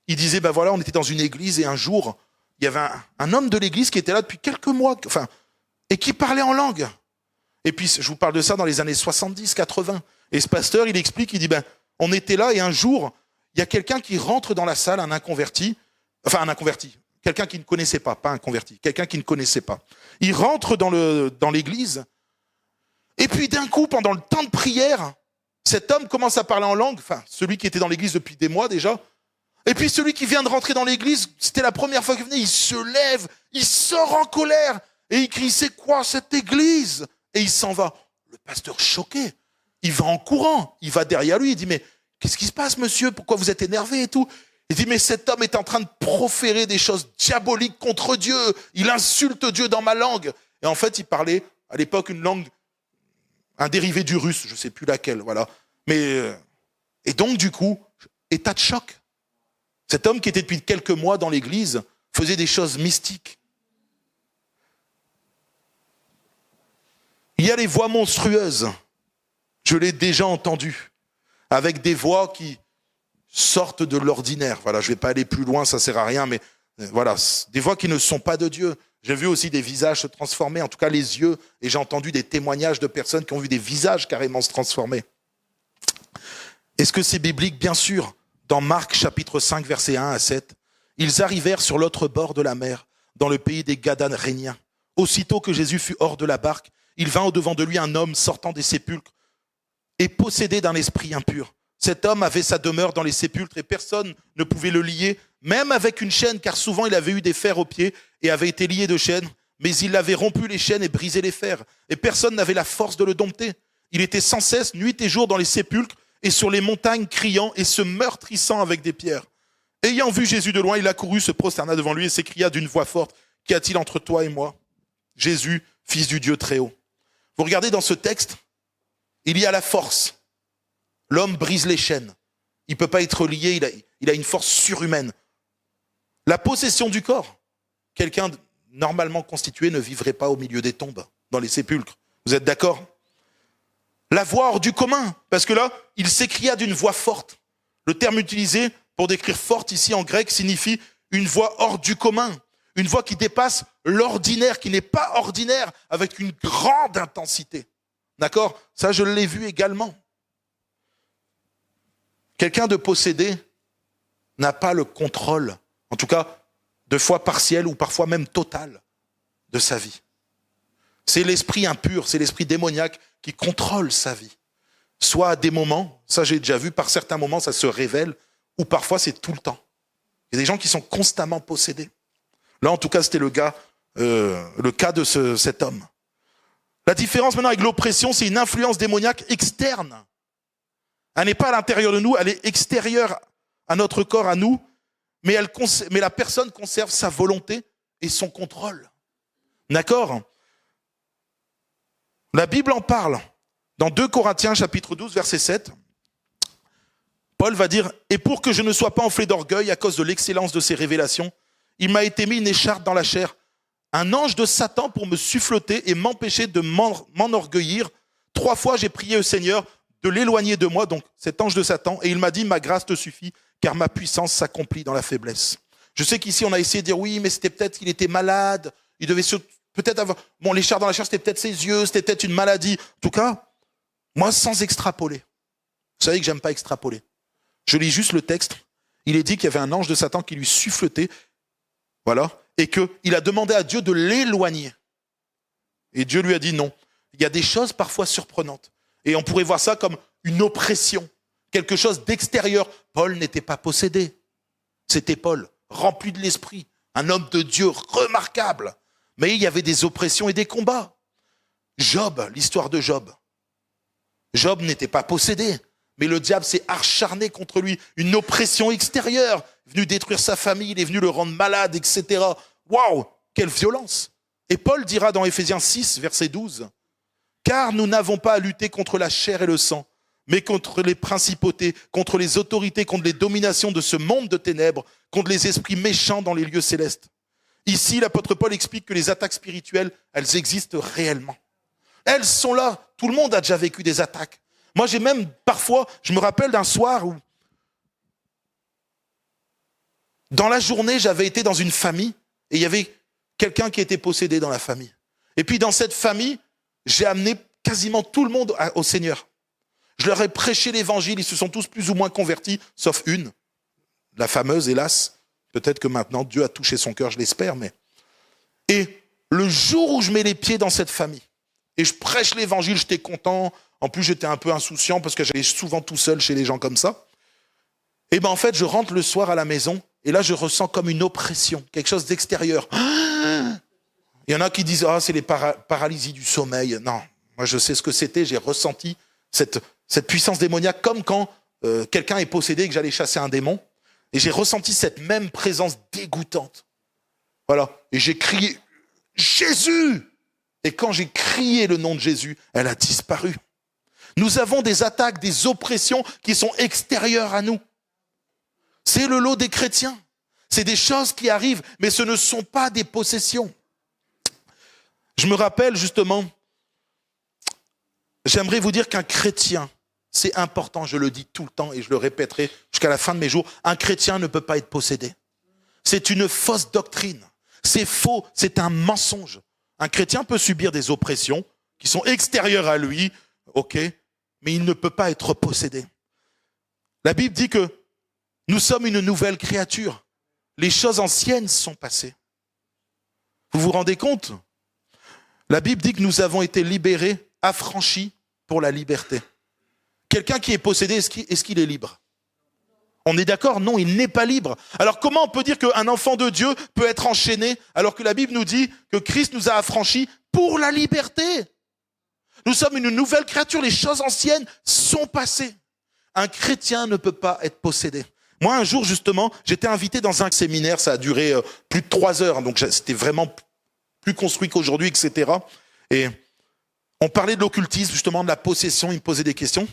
il disait, voilà, on était dans une église et un jour, il y avait un homme de l'église qui était là depuis quelques mois, et qui parlait en langue. Et puis, je vous parle de ça dans les années 70, 80. Et ce pasteur, il explique, il dit, on était là et un jour, il y a quelqu'un qui rentre dans la salle, un inconverti, quelqu'un qui ne connaissait pas un converti, quelqu'un qui ne connaissait pas. Il rentre dans l'église, et puis d'un coup, pendant le temps de prière, cet homme commence à parler en langue, celui qui était dans l'église depuis des mois déjà, et puis celui qui vient de rentrer dans l'église, c'était la première fois qu'il venait, il se lève, il sort en colère, et il crie, c'est quoi cette église? Et il s'en va. Le pasteur choqué, il va en courant, il va derrière lui, il dit, mais qu'est-ce qui se passe, monsieur? Pourquoi vous êtes énervé et tout? Il dit, mais cet homme est en train de proférer des choses diaboliques contre Dieu. Il insulte Dieu dans ma langue. Et en fait, il parlait, à l'époque, une langue, un dérivé du russe, je ne sais plus laquelle, voilà. Mais, et donc, du coup, état de choc. Cet homme qui était depuis quelques mois dans l'église faisait des choses mystiques. Il y a les voix monstrueuses. Je l'ai déjà entendu. Avec des voix qui sortent de l'ordinaire. Voilà, je ne vais pas aller plus loin, ça ne sert à rien, mais voilà, des voix qui ne sont pas de Dieu. J'ai vu aussi des visages se transformer, en tout cas les yeux, et j'ai entendu des témoignages de personnes qui ont vu des visages carrément se transformer. Est-ce que c'est biblique? Bien sûr. Dans Marc chapitre 5, versets 1 à 7, ils arrivèrent sur l'autre bord de la mer, dans le pays des Gadaréniens. Aussitôt que Jésus fut hors de la barque, il vint au-devant de lui un homme sortant des sépulcres et possédé d'un esprit impur. Cet homme avait sa demeure dans les sépulcres et personne ne pouvait le lier, même avec une chaîne, car souvent il avait eu des fers aux pieds et avait été lié de chaînes, mais il avait rompu les chaînes et brisé les fers, et personne n'avait la force de le dompter. Il était sans cesse, nuit et jour, dans les sépulcres et sur les montagnes, criant et se meurtrissant avec des pierres. Ayant vu Jésus de loin, il accourut, se prosterna devant lui et s'écria d'une voix forte, « Qu'y a-t-il entre toi et moi, Jésus, fils du Dieu très haut ?» Vous regardez dans ce texte, il y a la force. L'homme brise les chaînes. Il ne peut pas être lié, il a une force surhumaine. La possession du corps. Quelqu'un normalement constitué ne vivrait pas au milieu des tombes, dans les sépulcres. Vous êtes d'accord? La voix hors du commun, parce que là, il s'écria d'une voix forte. Le terme utilisé pour décrire forte ici en grec signifie une voix hors du commun, une voix qui dépasse l'ordinaire, qui n'est pas ordinaire, avec une grande intensité. D'accord? Ça, je l'ai vu également. Quelqu'un de possédé n'a pas le contrôle, en tout cas, de fois partiel ou parfois même total de sa vie. C'est l'esprit impur, c'est l'esprit démoniaque qui contrôle sa vie. Soit à des moments, ça j'ai déjà vu, par certains moments ça se révèle, ou parfois c'est tout le temps. Il y a des gens qui sont constamment possédés. Là en tout cas c'était le cas de cet homme. La différence maintenant avec l'oppression, c'est une influence démoniaque externe. Elle n'est pas à l'intérieur de nous, elle est extérieure à notre corps, à nous, mais la personne conserve sa volonté et son contrôle. D'accord ? La Bible en parle. Dans 2 Corinthiens chapitre 12, verset 7, Paul va dire « Et pour que je ne sois pas enflé d'orgueil à cause de l'excellence de ces révélations, il m'a été mis une écharpe dans la chair, un ange de Satan pour me suffleter et m'empêcher de m'enorgueillir. 3 fois j'ai prié au Seigneur de l'éloigner de moi, donc cet ange de Satan, et il m'a dit « Ma grâce te suffit, car ma puissance s'accomplit dans la faiblesse. » Je sais qu'ici on a essayé de dire « Oui, mais c'était peut-être qu'il était malade, il devait peut-être avoir... Bon, l'écharpe dans la chair, c'était peut-être ses yeux, c'était peut-être une maladie. » En tout cas, moi, sans extrapoler. Vous savez que j'aime pas extrapoler. Je lis juste le texte. Il est dit qu'il y avait un ange de Satan qui lui suffletait, voilà, et qu'il a demandé à Dieu de l'éloigner. Et Dieu lui a dit non. Il y a des choses parfois surprenantes. Et on pourrait voir ça comme une oppression, quelque chose d'extérieur. Paul n'était pas possédé. C'était Paul, rempli de l'esprit, un homme de Dieu remarquable. Mais il y avait des oppressions et des combats. Job, l'histoire de Job. Job n'était pas possédé. Mais le diable s'est acharné contre lui, une oppression extérieure, venu détruire sa famille, il est venu le rendre malade, etc. Waouh, quelle violence! Et Paul dira dans Éphésiens 6, verset 12, « Car nous n'avons pas à lutter contre la chair et le sang, mais contre les principautés, contre les autorités, contre les dominations de ce monde de ténèbres, contre les esprits méchants dans les lieux célestes. » Ici, l'apôtre Paul explique que les attaques spirituelles, elles existent réellement. Elles sont là, tout le monde a déjà vécu des attaques. Moi, j'ai même, parfois, je me rappelle d'un soir où, dans la journée, j'avais été dans une famille et il y avait quelqu'un qui était possédé dans la famille. Et puis, dans cette famille, j'ai amené quasiment tout le monde au Seigneur. Je leur ai prêché l'évangile, ils se sont tous plus ou moins convertis, sauf une, la fameuse, hélas. Peut-être que maintenant, Dieu a touché son cœur, je l'espère, mais... Et le jour où je mets les pieds dans cette famille, et je prêche l'évangile, j'étais content. En plus, j'étais un peu insouciant parce que j'allais souvent tout seul chez les gens comme ça. Et ben en fait, je rentre le soir à la maison et là, je ressens comme une oppression, quelque chose d'extérieur. Il y en a qui disent « Ah, c'est les paralysies du sommeil. » Non, moi je sais ce que c'était. J'ai ressenti cette puissance démoniaque comme quand quelqu'un est possédé et que j'allais chasser un démon. Et j'ai ressenti cette même présence dégoûtante. Voilà. Et j'ai crié « Jésus !» Et quand j'ai crié le nom de Jésus, elle a disparu. Nous avons des attaques, des oppressions qui sont extérieures à nous. C'est le lot des chrétiens. C'est des choses qui arrivent, mais ce ne sont pas des possessions. Je me rappelle justement, j'aimerais vous dire qu'un chrétien, c'est important, je le dis tout le temps et je le répéterai jusqu'à la fin de mes jours, un chrétien ne peut pas être possédé. C'est une fausse doctrine. C'est faux, c'est un mensonge. Un chrétien peut subir des oppressions qui sont extérieures à lui, ok, mais il ne peut pas être possédé. La Bible dit que nous sommes une nouvelle créature. Les choses anciennes sont passées. Vous vous rendez compte ? La Bible dit que nous avons été libérés, affranchis pour la liberté. Quelqu'un qui est possédé, est-ce qu'il est libre ? On est d'accord ? Non, il n'est pas libre. Alors comment on peut dire qu'un enfant de Dieu peut être enchaîné alors que la Bible nous dit que Christ nous a affranchis pour la liberté ? Nous sommes une nouvelle créature, les choses anciennes sont passées. Un chrétien ne peut pas être possédé. Moi, un jour, justement, j'étais invité dans un séminaire, ça a duré plus de 3 heures, donc c'était vraiment plus construit qu'aujourd'hui, etc. Et on parlait de l'occultisme, justement, de la possession, ils me posaient des questions.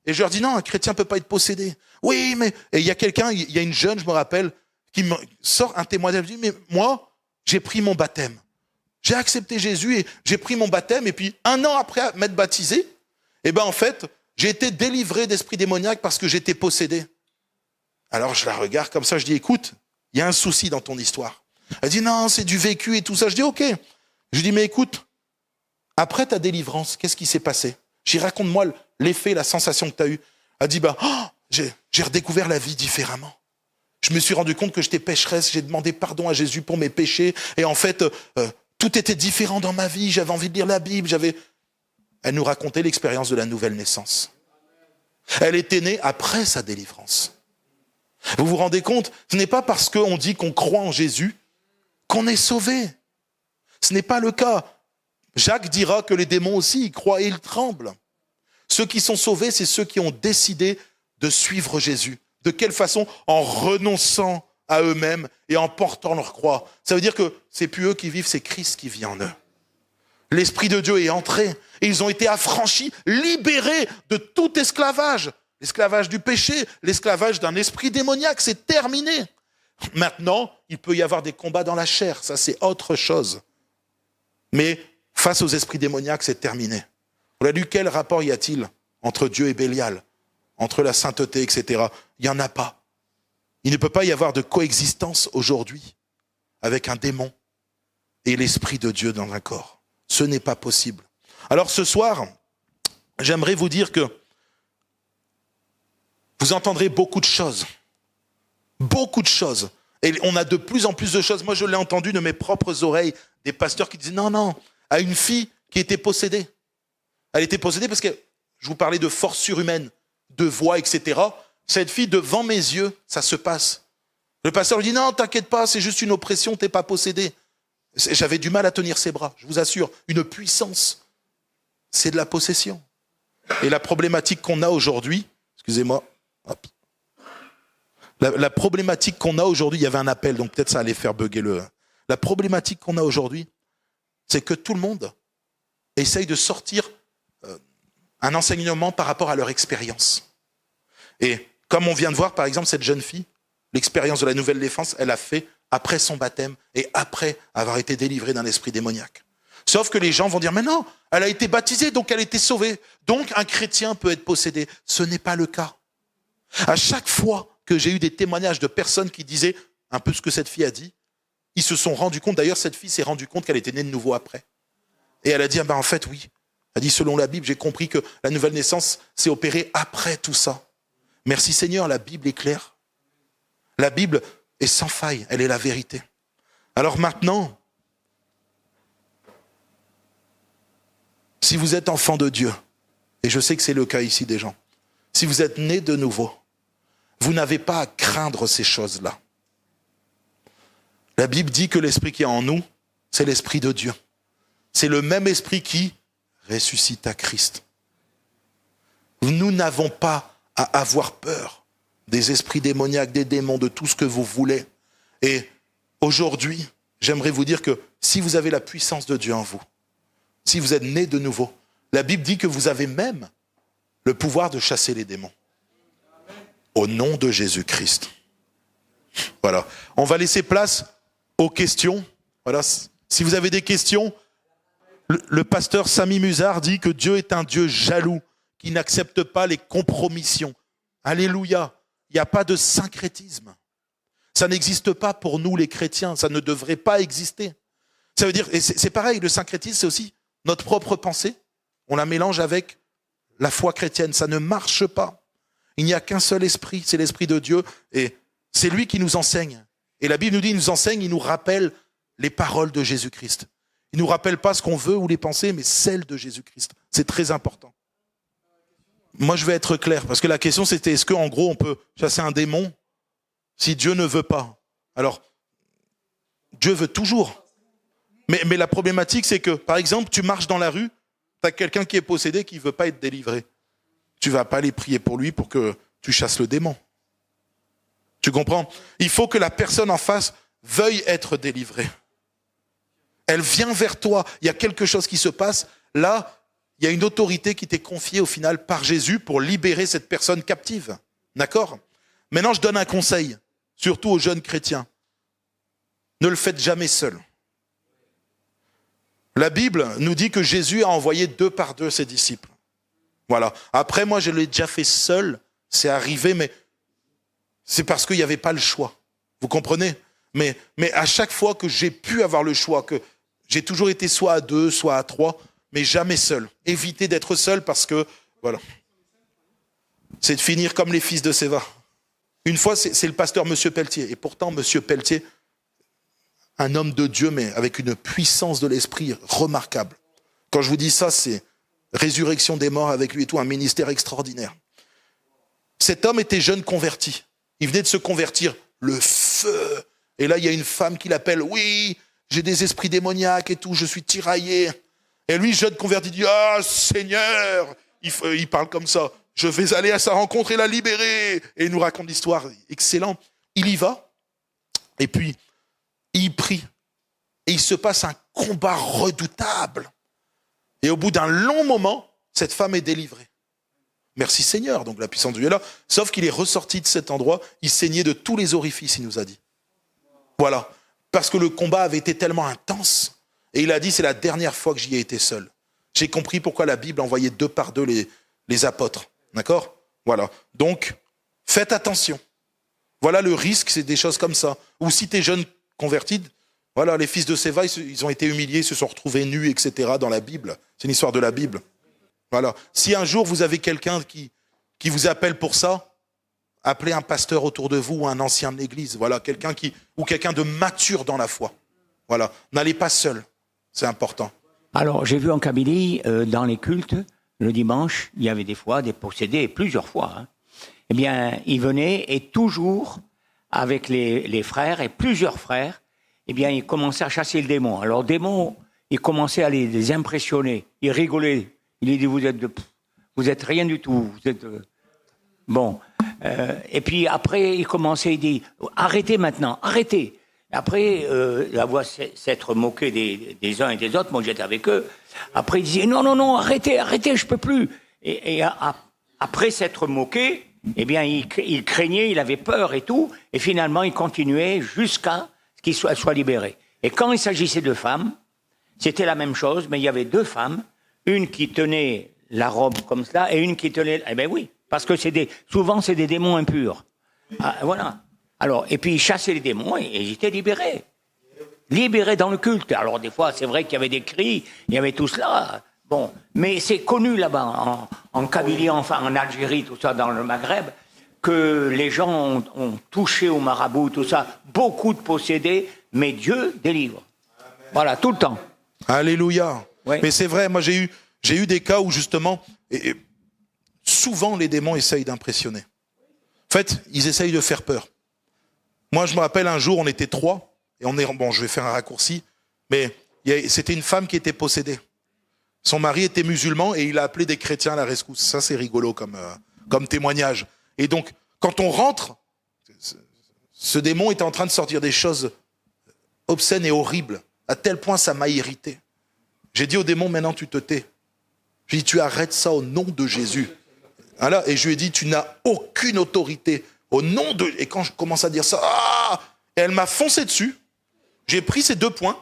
Et je leur dis non, un chrétien ne peut pas être possédé. Oui, mais... Et il y a quelqu'un, il y a une jeune, je me rappelle, qui me sort un témoignage, elle me dit, mais moi, j'ai pris mon baptême. J'ai accepté Jésus et j'ai pris mon baptême. Et puis, 1 an après m'être baptisé, eh ben en fait, j'ai été délivré d'esprit démoniaque parce que j'étais possédé. Alors, je la regarde comme ça, je dis, écoute, il y a un souci dans ton histoire. Elle dit, non, c'est du vécu et tout ça. Je dis, ok. Je dis, mais écoute, après ta délivrance, qu'est-ce qui s'est passé ? Je dis, raconte-moi l'effet, la sensation que tu as eue. Elle dit, j'ai redécouvert la vie différemment. Je me suis rendu compte que j'étais pécheresse, j'ai demandé pardon à Jésus pour mes péchés. Et en fait, tout était différent dans ma vie. J'avais envie de lire la Bible. Elle nous racontait l'expérience de la nouvelle naissance. Elle était née après sa délivrance. Vous vous rendez compte ? Ce n'est pas parce qu'on dit qu'on croit en Jésus qu'on est sauvé. Ce n'est pas le cas. Jacques dira que les démons aussi y croient et ils tremblent. Ceux qui sont sauvés, c'est ceux qui ont décidé de suivre Jésus. De quelle façon ? En renonçant à eux-mêmes et en portant leur croix. Ça veut dire que c'est plus eux qui vivent, c'est Christ qui vit en eux. L'Esprit de Dieu est entré et ils ont été affranchis, libérés de tout esclavage. L'esclavage du péché, l'esclavage d'un esprit démoniaque, c'est terminé. Maintenant, il peut y avoir des combats dans la chair, ça c'est autre chose. Mais face aux esprits démoniaques, c'est terminé. On a lu quel rapport y a-t-il entre Dieu et Bélial, entre la sainteté, etc. Il n'y en a pas. Il ne peut pas y avoir de coexistence aujourd'hui avec un démon et l'Esprit de Dieu dans un corps. Ce n'est pas possible. Alors ce soir, j'aimerais vous dire que vous entendrez beaucoup de choses. Beaucoup de choses. Et on a de plus en plus de choses. Moi, je l'ai entendu de mes propres oreilles, des pasteurs qui disaient non, à une fille qui était possédée. Elle était possédée parce que, je vous parlais de force surhumaine, de voix, etc. Cette fille, devant mes yeux, ça se passe. Le pasteur lui dit non, t'inquiète pas, c'est juste une oppression, t'es pas possédé. J'avais du mal à tenir ses bras, je vous assure. Une puissance, c'est de la possession. Et la problématique qu'on a aujourd'hui, excusez-moi, hop. La problématique qu'on a aujourd'hui, il y avait un appel, donc peut-être ça allait faire bugger le... La problématique qu'on a aujourd'hui, c'est que tout le monde essaye de sortir un enseignement par rapport à leur expérience. Et comme on vient de voir, par exemple, cette jeune fille, l'expérience de la nouvelle naissance, elle a fait après son baptême et après avoir été délivrée d'un esprit démoniaque. Sauf que les gens vont dire, mais non, elle a été baptisée, donc elle a été sauvée. Donc un chrétien peut être possédé. Ce n'est pas le cas. À chaque fois que j'ai eu des témoignages de personnes qui disaient un peu ce que cette fille a dit, ils se sont rendus compte, d'ailleurs cette fille s'est rendue compte qu'elle était née de nouveau après. Et elle a dit, en fait oui, elle a dit selon la Bible, j'ai compris que la nouvelle naissance s'est opérée après tout ça. Merci Seigneur, la Bible est claire. La Bible est sans faille, elle est la vérité. Alors maintenant, si vous êtes enfant de Dieu, et je sais que c'est le cas ici des gens, si vous êtes nés de nouveau, vous n'avez pas à craindre ces choses-là. La Bible dit que l'esprit qui est en nous, c'est l'esprit de Dieu. C'est le même esprit qui ressuscita Christ. Nous n'avons pas à avoir peur des esprits démoniaques, des démons, de tout ce que vous voulez. Et aujourd'hui, j'aimerais vous dire que si vous avez la puissance de Dieu en vous, si vous êtes nés de nouveau, la Bible dit que vous avez même le pouvoir de chasser les démons. Au nom de Jésus-Christ. Voilà. On va laisser place aux questions. Voilà. Si vous avez des questions, le pasteur Sami Musard dit que Dieu est un Dieu jaloux, qui n'accepte pas les compromissions. Alléluia. Il n'y a pas de syncrétisme. Ça n'existe pas pour nous les chrétiens. Ça ne devrait pas exister. Ça veut dire, et c'est pareil, le syncrétisme, c'est aussi notre propre pensée. On la mélange avec la foi chrétienne. Ça ne marche pas. Il n'y a qu'un seul esprit, c'est l'esprit de Dieu, et c'est lui qui nous enseigne. Et la Bible nous dit, il nous enseigne, il nous rappelle les paroles de Jésus-Christ. Il ne nous rappelle pas ce qu'on veut ou les pensées, mais celles de Jésus-Christ. C'est très important. Moi, je vais être clair, parce que la question c'était, est-ce qu'en gros, on peut chasser un démon si Dieu ne veut pas? Alors, Dieu veut toujours. Mais la problématique, c'est que, par exemple, tu marches dans la rue, tu as quelqu'un qui est possédé qui ne veut pas être délivré. Tu ne vas pas aller prier pour lui pour que tu chasses le démon. Tu comprends? Il faut que la personne en face veuille être délivrée. Elle vient vers toi. Il y a quelque chose qui se passe. Là, il y a une autorité qui t'est confiée au final par Jésus pour libérer cette personne captive. D'accord? Maintenant, je donne un conseil, surtout aux jeunes chrétiens. Ne le faites jamais seul. La Bible nous dit que Jésus a envoyé 2 par 2 ses disciples. Voilà. Après, moi, je l'ai déjà fait seul. C'est arrivé, mais c'est parce qu'il n'y avait pas le choix. Vous comprenez? Mais à chaque fois que j'ai pu avoir le choix, que j'ai toujours été soit à 2, soit à 3, mais jamais seul. Évitez d'être seul parce que, voilà. C'est de finir comme les fils de Séva. Une fois, c'est le pasteur Monsieur Pelletier. Et pourtant, Monsieur Pelletier, un homme de Dieu, mais avec une puissance de l'esprit remarquable. Quand je vous dis ça, c'est résurrection des morts avec lui et tout, un ministère extraordinaire. Cet homme était jeune converti. Il venait de se convertir. Le feu. Et là, il y a une femme qui l'appelle. Oui, j'ai des esprits démoniaques et tout, je suis tiraillé. Et lui, jeune converti, dit, ah, Seigneur, il parle comme ça. Je vais aller à sa rencontre et la libérer. Et il nous raconte l'histoire. Excellent. Il y va. Et puis, il prie. Et il se passe un combat redoutable. Et au bout d'un long moment, cette femme est délivrée. Merci Seigneur, donc la puissance de Dieu est là. Sauf qu'il est ressorti de cet endroit, il saignait de tous les orifices, il nous a dit. Voilà. Parce que le combat avait été tellement intense. Et il a dit, c'est la dernière fois que j'y ai été seul. J'ai compris pourquoi la Bible envoyait 2 par 2 les apôtres. D'accord ? Voilà. Donc, faites attention. Voilà le risque, c'est des choses comme ça. Ou si tu es jeune converti, voilà, les fils de Séva, ils ont été humiliés, ils se sont retrouvés nus, etc. dans la Bible. C'est une histoire de la Bible. Voilà. Si un jour vous avez quelqu'un qui vous appelle pour ça, appelez un pasteur autour de vous ou un ancien de l'église. Voilà, quelqu'un de mature dans la foi. Voilà. N'allez pas seul. C'est important. Alors, j'ai vu en Kabylie, dans les cultes, le dimanche, il y avait des fois des possédés, plusieurs fois. Hein. Eh bien, ils venaient et toujours, avec les frères et plusieurs frères, eh bien, ils commençaient à chasser le démon. Alors, le démon, il commençait à les impressionner. Il rigolait. Il dit, vous êtes rien du tout. Vous êtes bon. Et puis après, il commençait, il dit, arrêtez maintenant, arrêtez. Après, la voix s'être moquée des uns et des autres, moi j'étais avec eux. Après, il disait, non, arrêtez, je peux plus. Et après s'être moqué, eh bien, il craignait, il avait peur et tout. Et finalement, il continuait jusqu'à ce qu'il soit libéré. Et quand il s'agissait de femmes, c'était la même chose, mais il y avait 2 femmes, une qui tenait la robe comme cela et une qui tenait... Eh bien oui, parce que souvent c'est des démons impurs. Ah, voilà. Alors, et puis ils chassaient les démons et ils étaient libérés. Libérés dans le culte. Alors des fois, c'est vrai qu'il y avait des cris, il y avait tout cela. Bon, mais c'est connu là-bas, en Kabylie, enfin en Algérie, tout ça, dans le Maghreb, que les gens ont touché au marabout, tout ça, beaucoup de possédés, mais Dieu délivre. Voilà, tout le temps. Alléluia. Oui. Mais c'est vrai, moi j'ai eu des cas où justement, et souvent les démons essayent d'impressionner. En fait, ils essayent de faire peur. Moi je me rappelle un jour, on était 3, et je vais faire un raccourci, mais c'était une femme qui était possédée. Son mari était musulman et il a appelé des chrétiens à la rescousse. Ça c'est rigolo comme témoignage. Et donc, quand on rentre, ce démon était en train de sortir des choses obscènes et horribles, à tel point ça m'a irrité. J'ai dit au démon, maintenant tu te tais. J'ai dit, tu arrêtes ça au nom de Jésus. Voilà, et je lui ai dit, tu n'as aucune autorité au nom de... Et quand je commence à dire ça, et elle m'a foncé dessus. J'ai pris ces 2 points,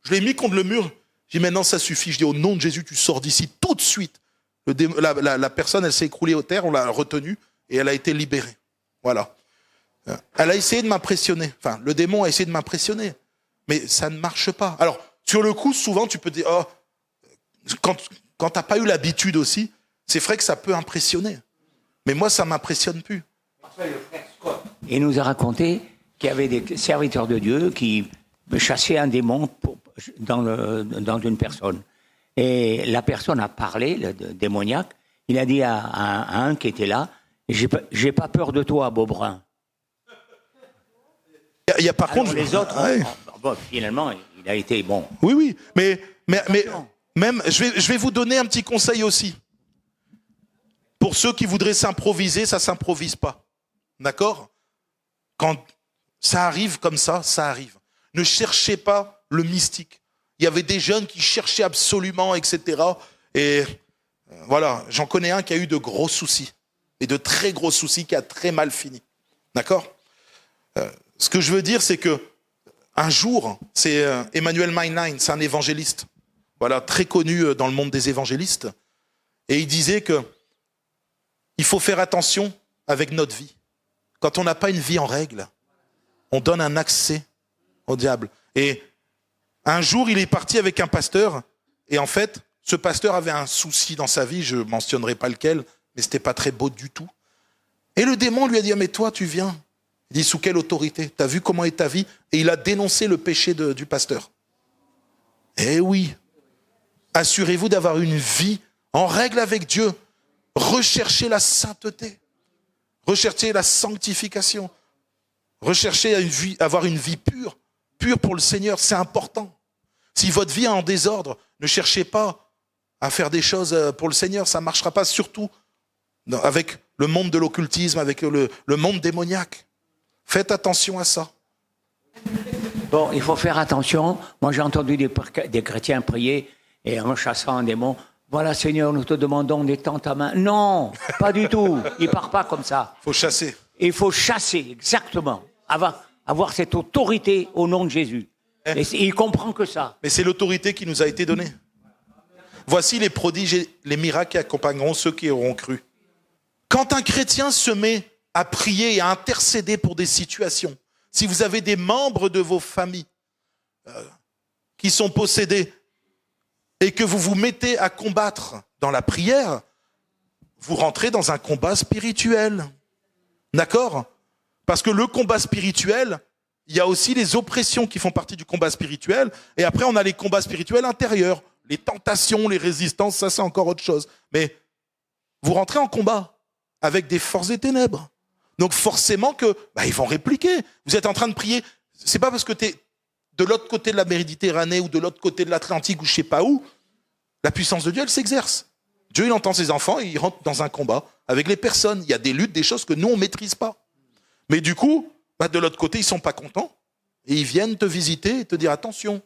je l'ai mis contre le mur. J'ai dit, maintenant ça suffit. Je dis, au nom de Jésus, tu sors d'ici tout de suite. La personne, elle s'est écroulée au terre, on l'a retenue et elle a été libérée. Voilà. Elle a essayé de m'impressionner. Enfin, le démon a essayé de m'impressionner. Mais ça ne marche pas. Alors, sur le coup, souvent, tu peux dire, quand t'as pas eu l'habitude aussi, c'est vrai que ça peut impressionner. Mais moi, ça m'impressionne plus. Il nous a raconté qu'il y avait des serviteurs de Dieu qui chassaient un démon dans une personne. Et la personne a parlé, le démoniaque. Il a dit à un qui était là, j'ai pas peur de toi, Beaubrun. Il y a par alors contre... les autres, finalement, il a été bon. Oui, mais même, je vais vous donner un petit conseil aussi. Pour ceux qui voudraient s'improviser, ça s'improvise pas. D'accord ? Quand ça arrive comme ça arrive. Ne cherchez pas le mystique. Il y avait des jeunes qui cherchaient absolument, etc. Et voilà, j'en connais un qui a eu de gros soucis. Et de très gros soucis qui a très mal fini. D'accord ? Ce que je veux dire, c'est que un jour, c'est Emmanuel Meinlein, c'est un évangéliste, voilà, très connu dans le monde des évangélistes, et il disait que il faut faire attention avec notre vie. Quand on n'a pas une vie en règle, on donne un accès au diable. Et un jour, il est parti avec un pasteur, et en fait, ce pasteur avait un souci dans sa vie, je ne mentionnerai pas lequel, mais c'était pas très beau du tout. Et le démon lui a dit, mais toi, tu viens. Il dit, sous quelle autorité ? T'as vu comment est ta vie ? Et il a dénoncé le péché du pasteur. Eh oui, assurez-vous d'avoir une vie en règle avec Dieu. Recherchez la sainteté. Recherchez la sanctification. Recherchez avoir une vie pure. Pure pour le Seigneur, c'est important. Si votre vie est en désordre, ne cherchez pas à faire des choses pour le Seigneur. Ça ne marchera pas, surtout avec le monde de l'occultisme, avec le monde démoniaque. Faites attention à ça. Bon, il faut faire attention. Moi, j'ai entendu des chrétiens prier et en chassant un démon. Voilà, Seigneur, nous te demandons d'étendre ta main. Non, pas du tout. Il part pas comme ça. Il faut chasser. Il faut chasser, exactement. Avoir cette autorité au nom de Jésus. Et il comprend que ça. Mais c'est l'autorité qui nous a été donnée. Voici les prodiges et les miracles qui accompagneront ceux qui auront cru. Quand un chrétien se met à prier et à intercéder pour des situations, si vous avez des membres de vos familles qui sont possédés et que vous vous mettez à combattre dans la prière, vous rentrez dans un combat spirituel. D'accord ? Parce que le combat spirituel, il y a aussi les oppressions qui font partie du combat spirituel. Et après, on a les combats spirituels intérieurs. Les tentations, les résistances, ça c'est encore autre chose. Mais vous rentrez en combat avec des forces des ténèbres. Donc forcément que ils vont répliquer. Vous êtes en train de prier. C'est pas parce que tu es de l'autre côté de la Méditerranée ou de l'autre côté de l'Atlantique ou je sais pas où, la puissance de Dieu, elle s'exerce. Dieu, il entend ses enfants et il rentre dans un combat avec les personnes. Il y a des luttes, des choses que nous, on maîtrise pas. Mais du coup, de l'autre côté, ils sont pas contents et ils viennent te visiter et te dire attention,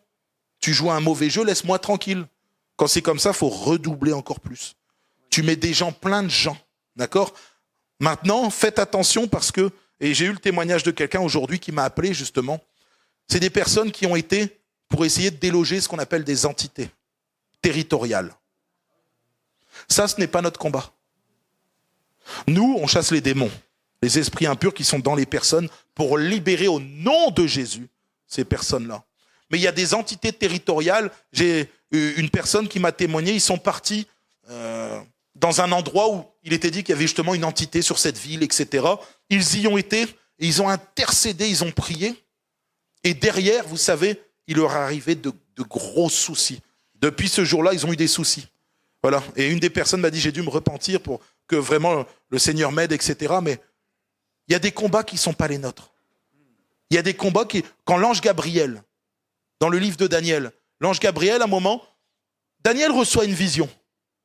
tu joues à un mauvais jeu, laisse-moi tranquille. Quand c'est comme ça, faut redoubler encore plus. Tu mets des gens, plein de gens, d'accord ? Maintenant, faites attention parce que, et j'ai eu le témoignage de quelqu'un aujourd'hui qui m'a appelé justement, c'est des personnes qui ont été pour essayer de déloger ce qu'on appelle des entités territoriales. Ça, ce n'est pas notre combat. Nous, on chasse les démons, les esprits impurs qui sont dans les personnes pour libérer au nom de Jésus ces personnes-là. Mais il y a des entités territoriales. J'ai une personne qui m'a témoigné, ils sont partis dans un endroit où il était dit qu'il y avait justement une entité sur cette ville, etc. Ils y ont été, et ils ont intercédé, ils ont prié. Et derrière, vous savez, il leur est arrivé de gros soucis. Depuis ce jour-là, ils ont eu des soucis. Voilà. Et une des personnes m'a dit, j'ai dû me repentir pour que vraiment le Seigneur m'aide, etc. Mais il y a des combats qui ne sont pas les nôtres. Il y a des combats qui... Quand l'ange Gabriel, dans le livre de Daniel, l'ange Gabriel, à un moment, Daniel reçoit une vision.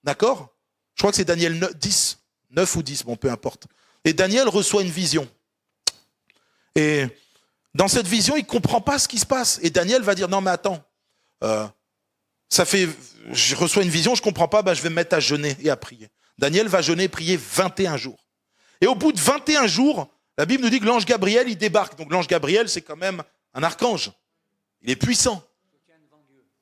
D'accord ? Je crois que c'est Daniel 9 ou 10, bon, peu importe. Et Daniel reçoit une vision. Et dans cette vision, il ne comprend pas ce qui se passe. Et Daniel va dire, non mais attends, je reçois une vision, je ne comprends pas, je vais me mettre à jeûner et à prier. Daniel va jeûner et prier 21 jours. Et au bout de 21 jours, la Bible nous dit que l'ange Gabriel, il débarque. Donc l'ange Gabriel, c'est quand même un archange. Il est puissant.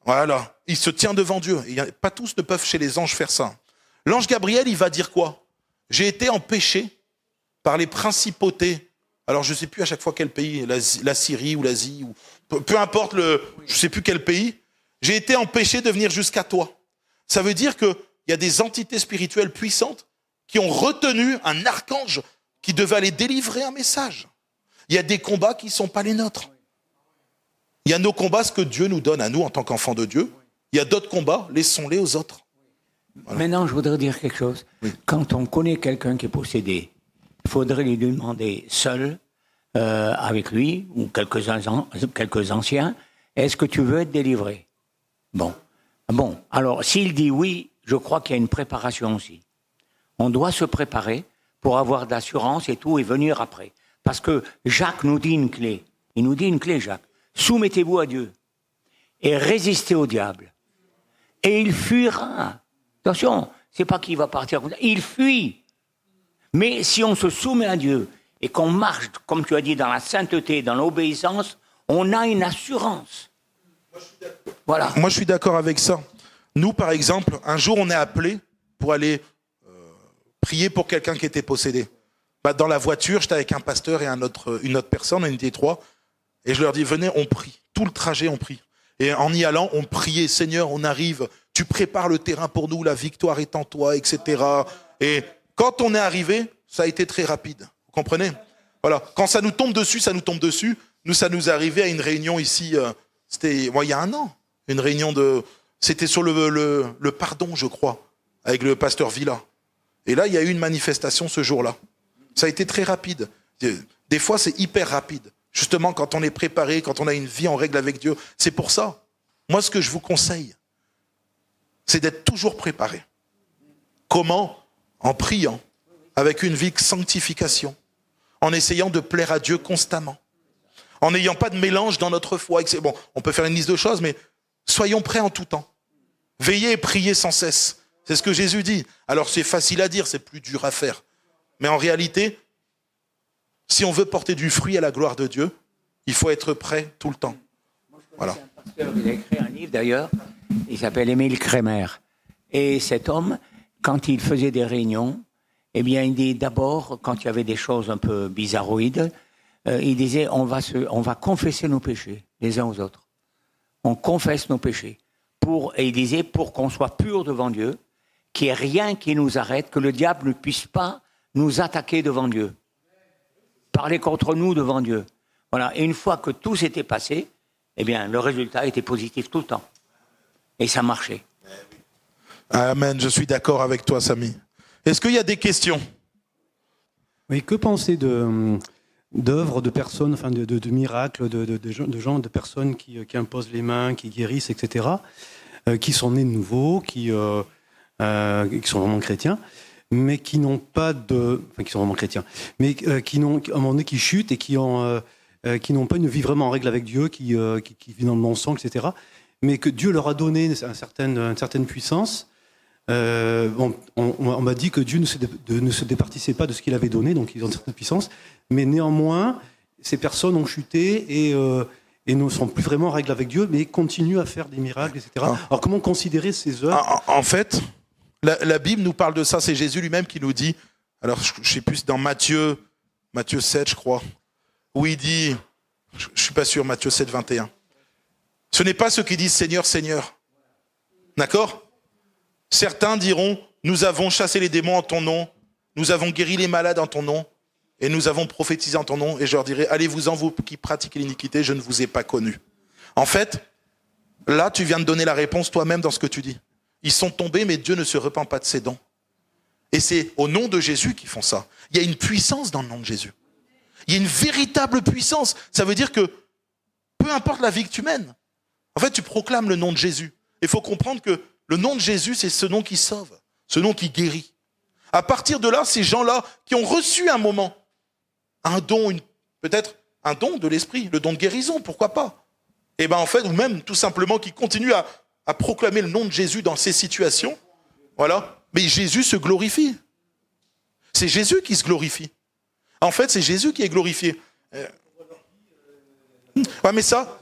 Voilà, il se tient devant Dieu. Et pas tous ne peuvent chez les anges faire ça. L'ange Gabriel, il va dire quoi ? J'ai été empêché par les principautés. Alors je ne sais plus à chaque fois quel pays, la Syrie ou l'Asie, ou peu importe je ne sais plus quel pays. J'ai été empêché de venir jusqu'à toi. Ça veut dire qu'il y a des entités spirituelles puissantes qui ont retenu un archange qui devait aller délivrer un message. Il y a des combats qui ne sont pas les nôtres. Il y a nos combats, ce que Dieu nous donne à nous en tant qu'enfants de Dieu. Il y a d'autres combats, laissons-les aux autres. Voilà. Maintenant, je voudrais dire quelque chose. Oui. Quand on connaît quelqu'un qui est possédé, il faudrait lui demander seul, avec lui, ou quelques anciens, est-ce que tu veux être délivré ? Bon. Alors, s'il dit oui, je crois qu'il y a une préparation aussi. On doit se préparer pour avoir d'assurance et tout et venir après. Parce que Jacques nous dit une clé. Il nous dit une clé, Jacques. Soumettez-vous à Dieu et résistez au diable. Et il fuira. Attention, c'est pas qu'il va partir. Il fuit. Mais si on se soumet à Dieu et qu'on marche, comme tu as dit, dans la sainteté, dans l'obéissance, on a une assurance. Voilà. Moi, je suis d'accord avec ça. Nous, par exemple, un jour, on est appelé pour aller prier pour quelqu'un qui était possédé. Dans la voiture, j'étais avec un pasteur et une autre personne, on était trois, et je leur dis, venez, on prie. Tout le trajet, on prie. Et en y allant, on priait, Seigneur, on arrive, tu prépares le terrain pour nous, la victoire est en toi, etc. Et quand on est arrivé, ça a été très rapide. Vous comprenez ? Voilà. Quand ça nous tombe dessus, ça nous tombe dessus. Nous, ça nous est arrivé à une réunion ici, c'était il y a un an. Une réunion c'était sur le pardon, je crois, avec le pasteur Villa. Et là, il y a eu une manifestation ce jour-là. Ça a été très rapide. Des fois, c'est hyper rapide. Justement, quand on est préparé, quand on a une vie en règle avec Dieu. C'est pour ça. Moi, ce que je vous conseille, c'est d'être toujours préparé. Comment ? En priant, avec une vie de sanctification, en essayant de plaire à Dieu constamment, En n'ayant pas de mélange dans notre foi. Bon, on peut faire une liste de choses, mais soyons prêts en tout temps. Veillez et priez sans cesse. C'est ce que Jésus dit. Alors c'est facile à dire, c'est plus dur à faire. Mais en réalité, si on veut porter du fruit à la gloire de Dieu, il faut être prêt tout le temps. Voilà. Un pasteur, il a écrit un livre d'ailleurs, il s'appelle Émile Kremer. Et cet homme, quand il faisait des réunions, eh bien, il dit d'abord, quand il y avait des choses un peu bizarroïdes, il disait on va confesser nos péchés les uns aux autres. On confesse nos péchés. Et il disait pour qu'on soit pur devant Dieu, qu'il n'y ait rien qui nous arrête, que le diable ne puisse pas nous attaquer devant Dieu. Parler contre nous devant Dieu. Voilà. Et une fois que tout s'était passé, eh bien, le résultat était positif tout le temps. Et ça marchait. Amen, je suis d'accord avec toi, Samy. Est-ce qu'il y a des questions? Oui, que penser d'œuvres, de personnes, enfin de miracles, de personnes qui imposent les mains, qui guérissent, etc., qui sont nés de nouveau, qui sont vraiment chrétiens, mais qui n'ont pas de... Enfin, qui sont vraiment chrétiens, mais qui n'ont, à un moment donné, qui chutent et qui n'ont pas une vie vraiment en règle avec Dieu, qui vivent dans le mensonge, etc., mais que Dieu leur a donné une certaine puissance. On m'a dit que Dieu ne se départissait pas de ce qu'il avait donné, donc ils ont une certaine puissance, mais néanmoins, ces personnes ont chuté et ne sont plus vraiment en règle avec Dieu, mais continuent à faire des miracles, etc. Alors comment considérer ces œuvres? En fait, la Bible nous parle de ça, c'est Jésus lui-même qui nous dit, alors je ne sais plus, dans Matthieu 7, je crois, où il dit, je ne suis pas sûr, Matthieu 7, 21, ce n'est pas ceux qui disent Seigneur, Seigneur. D'accord? Certains diront, nous avons chassé les démons en ton nom, nous avons guéri les malades en ton nom, et nous avons prophétisé en ton nom, et je leur dirai, allez-vous-en, vous qui pratiquez l'iniquité, je ne vous ai pas connus. En fait, là, tu viens de donner la réponse toi-même dans ce que tu dis. Ils sont tombés, mais Dieu ne se repent pas de ses dons. Et c'est au nom de Jésus qu'ils font ça. Il y a une puissance dans le nom de Jésus. Il y a une véritable puissance. Ça veut dire que, peu importe la vie que tu mènes, en fait, tu proclames le nom de Jésus. Il faut comprendre que le nom de Jésus, c'est ce nom qui sauve, ce nom qui guérit. À partir de là, ces gens-là qui ont reçu un moment, un don, peut-être un don de l'esprit, le don de guérison, pourquoi pas? Et bien en fait, ou même tout simplement qui continuent à proclamer le nom de Jésus dans ces situations, voilà. Mais Jésus se glorifie. C'est Jésus qui se glorifie. En fait, c'est Jésus qui est glorifié. Ouais, mais ça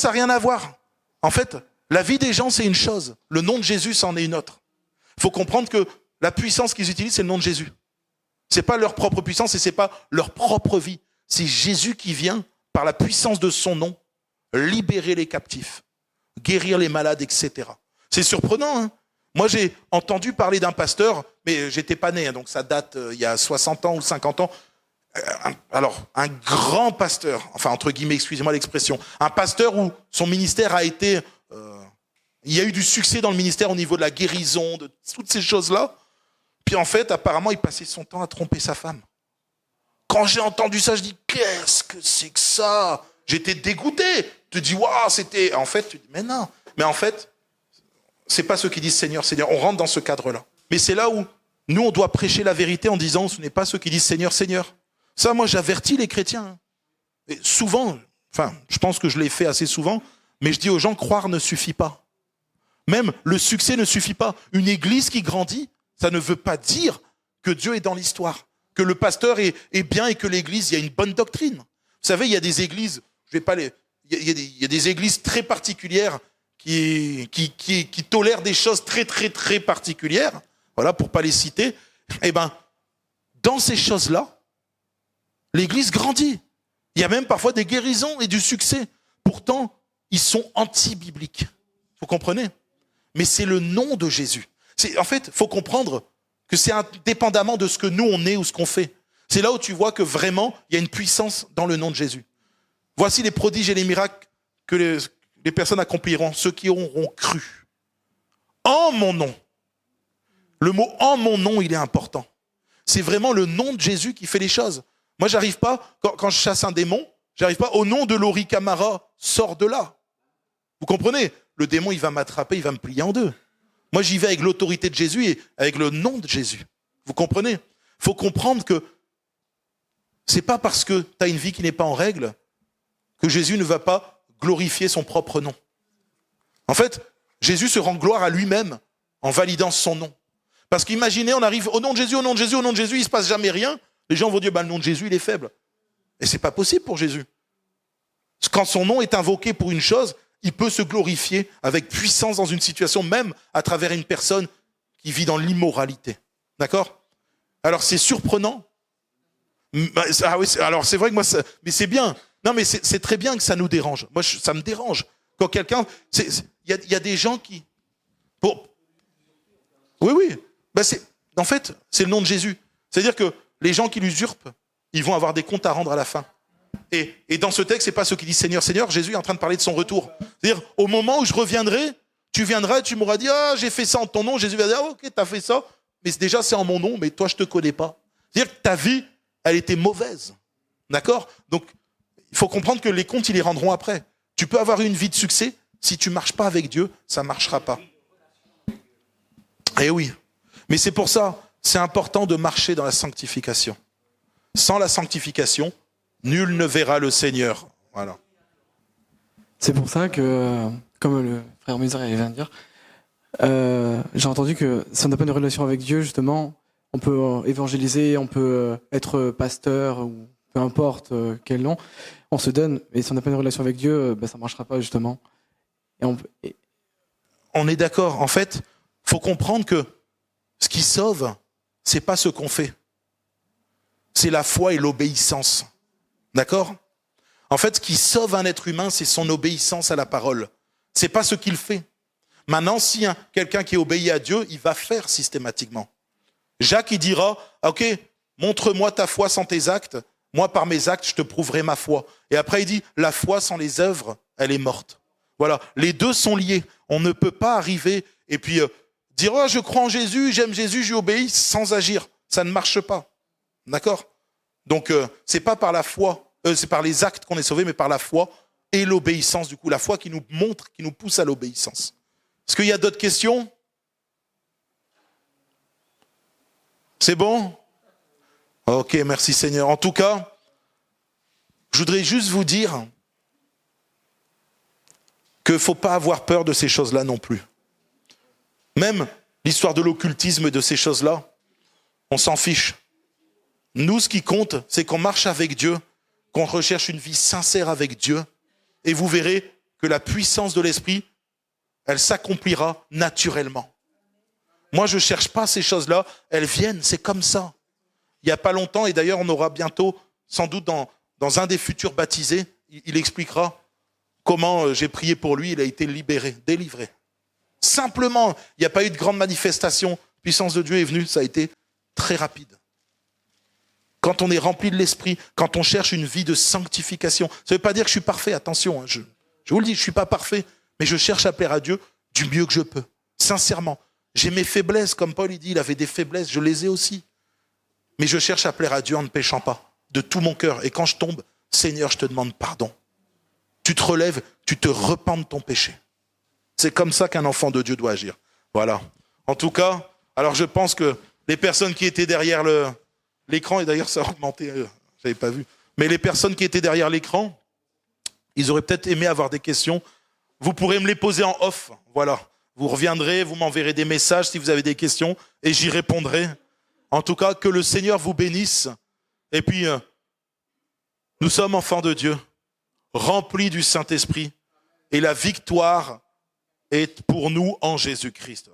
n'a rien à voir. En fait, la vie des gens, c'est une chose. Le nom de Jésus, c'en est une autre. Il faut comprendre que la puissance qu'ils utilisent, c'est le nom de Jésus. Ce n'est pas leur propre puissance et ce n'est pas leur propre vie. C'est Jésus qui vient, par la puissance de son nom, libérer les captifs, guérir les malades, etc. C'est surprenant, hein? Moi, j'ai entendu parler d'un pasteur, mais j'étais pas né, hein, donc ça date il y a 60 ans ou 50 ans. Alors, un grand pasteur, enfin, entre guillemets, excusez-moi l'expression, un pasteur où son ministère a été... il y a eu du succès dans le ministère au niveau de la guérison, de toutes ces choses-là. Puis en fait, apparemment, il passait son temps à tromper sa femme. Quand j'ai entendu ça, je dis, qu'est-ce que c'est que ça? J'étais dégoûté. Tu te dis, waouh, c'était... En fait, tu dis, mais non. Mais en fait, c'est pas ceux qui disent Seigneur, Seigneur. On rentre dans ce cadre-là. Mais c'est là où nous, on doit prêcher la vérité en disant, ce n'est pas ceux qui disent Seigneur, Seigneur. Ça, moi, j'avertis les chrétiens. Et souvent, enfin, je pense que je l'ai fait assez souvent, mais je dis aux gens, croire ne suffit pas. Même le succès ne suffit pas. Une église qui grandit, ça ne veut pas dire que Dieu est dans l'histoire, que le pasteur est bien et que l'église, il y a une bonne doctrine. Vous savez, il y a des églises, il y a des églises très particulières qui tolèrent des choses très, très, très particulières, voilà, pour pas les citer. Eh ben, dans ces choses-là, l'église grandit. Il y a même parfois des guérisons et du succès. Pourtant, ils sont anti-bibliques. Vous comprenez? Mais c'est le nom de Jésus. En fait, il faut comprendre que c'est indépendamment de ce que nous, on est ou ce qu'on fait. C'est là où tu vois que vraiment, il y a une puissance dans le nom de Jésus. Voici les prodiges et les miracles que les personnes accompliront, ceux qui auront cru. En mon nom. Le mot « en mon nom », il est important. C'est vraiment le nom de Jésus qui fait les choses. Moi, j'arrive pas, quand je chasse un démon, j'arrive pas au nom de Laurie Camara, sors de là. Vous comprenez? Le démon, il va m'attraper, il va me plier en deux. Moi, j'y vais avec l'autorité de Jésus et avec le nom de Jésus. Vous comprenez? Il faut comprendre que c'est pas parce que tu as une vie qui n'est pas en règle que Jésus ne va pas glorifier son propre nom. En fait, Jésus se rend gloire à lui-même en validant son nom. Parce qu'imaginez, on arrive au nom de Jésus, au nom de Jésus, au nom de Jésus, il ne se passe jamais rien. Les gens vont dire, le nom de Jésus, il est faible. Et c'est pas possible pour Jésus. Quand son nom est invoqué pour une chose, il peut se glorifier avec puissance dans une situation, même à travers une personne qui vit dans l'immoralité. D'accord? Alors c'est surprenant. Ah oui, alors c'est vrai que moi, mais c'est bien. Non, mais c'est très bien que ça nous dérange. Moi, ça me dérange. Quand quelqu'un... Il y a des gens qui... Oui. En fait, c'est le nom de Jésus. C'est-à-dire que les gens qui l'usurpent, ils vont avoir des comptes à rendre à la fin. Et dans ce texte, c'est pas ceux qui disent Seigneur, Seigneur, Jésus est en train de parler de son retour. C'est-à-dire, au moment où je reviendrai, tu viendras et tu m'auras dit, j'ai fait ça en ton nom. Jésus va dire, ok, t'as fait ça, mais déjà c'est en mon nom, mais toi je te connais pas. C'est-à-dire que ta vie, elle était mauvaise. D'accord? Donc, il faut comprendre que les comptes, ils les rendront après. Tu peux avoir une vie de succès, si tu marches pas avec Dieu, ça marchera pas. Eh oui. Mais c'est pour ça, c'est important de marcher dans la sanctification. Sans la sanctification, nul ne verra le Seigneur. Voilà. C'est pour ça que, comme le frère Mézard vient de dire, j'ai entendu que si on n'a pas une relation avec Dieu, justement, on peut évangéliser, on peut être pasteur, ou peu importe quel nom, on se donne, et si on n'a pas une relation avec Dieu, ça ne marchera pas, justement. On est d'accord. En fait, il faut comprendre que ce qui sauve, c'est pas ce qu'on fait. C'est la foi et l'obéissance. D'accord? En fait, ce qui sauve un être humain, c'est son obéissance à la parole. C'est pas ce qu'il fait. Maintenant, si quelqu'un qui obéit à Dieu, il va faire systématiquement. Jacques, il dira, ok, montre-moi ta foi sans tes actes. Moi, par mes actes, je te prouverai ma foi. Et après, il dit, la foi sans les œuvres, elle est morte. Voilà, les deux sont liés. On ne peut pas arriver et puis dire, je crois en Jésus, j'aime Jésus, j'y obéis, sans agir. Ça ne marche pas. D'accord? Donc, c'est pas par la foi, c'est par les actes qu'on est sauvé, mais par la foi et l'obéissance. Du coup, la foi qui nous montre, qui nous pousse à l'obéissance. Est-ce qu'il y a d'autres questions? C'est bon? Ok, merci Seigneur. En tout cas, je voudrais juste vous dire qu'il ne faut pas avoir peur de ces choses-là non plus. Même l'histoire de l'occultisme et de ces choses-là, on s'en fiche. Nous, ce qui compte, c'est qu'on marche avec Dieu, qu'on recherche une vie sincère avec Dieu, et vous verrez que la puissance de l'Esprit, elle s'accomplira naturellement. Moi, je ne cherche pas ces choses-là, elles viennent, c'est comme ça. Il n'y a pas longtemps, et d'ailleurs on aura bientôt, sans doute dans un des futurs baptisés, il expliquera comment j'ai prié pour lui, il a été libéré, délivré. Simplement, il n'y a pas eu de grande manifestation, la puissance de Dieu est venue, ça a été très rapide. Quand on est rempli de l'Esprit, quand on cherche une vie de sanctification, ça ne veut pas dire que je suis parfait, attention, je vous le dis, je ne suis pas parfait, mais je cherche à plaire à Dieu du mieux que je peux, sincèrement. J'ai mes faiblesses, comme Paul il dit, il avait des faiblesses, je les ai aussi. Mais je cherche à plaire à Dieu en ne péchant pas, de tout mon cœur. Et quand je tombe, Seigneur, je te demande pardon. Tu te relèves, tu te repens de ton péché. C'est comme ça qu'un enfant de Dieu doit agir. Voilà. En tout cas, alors je pense que les personnes qui étaient derrière l'écran, et d'ailleurs ça a augmenté, j'avais pas vu, mais les personnes qui étaient derrière l'écran, ils auraient peut-être aimé avoir des questions. Vous pourrez me les poser en off. Voilà. Vous reviendrez, vous m'enverrez des messages si vous avez des questions et j'y répondrai. En tout cas, que le Seigneur vous bénisse. Et puis, nous sommes enfants de Dieu, remplis du Saint-Esprit. Et la victoire est pour nous en Jésus-Christ.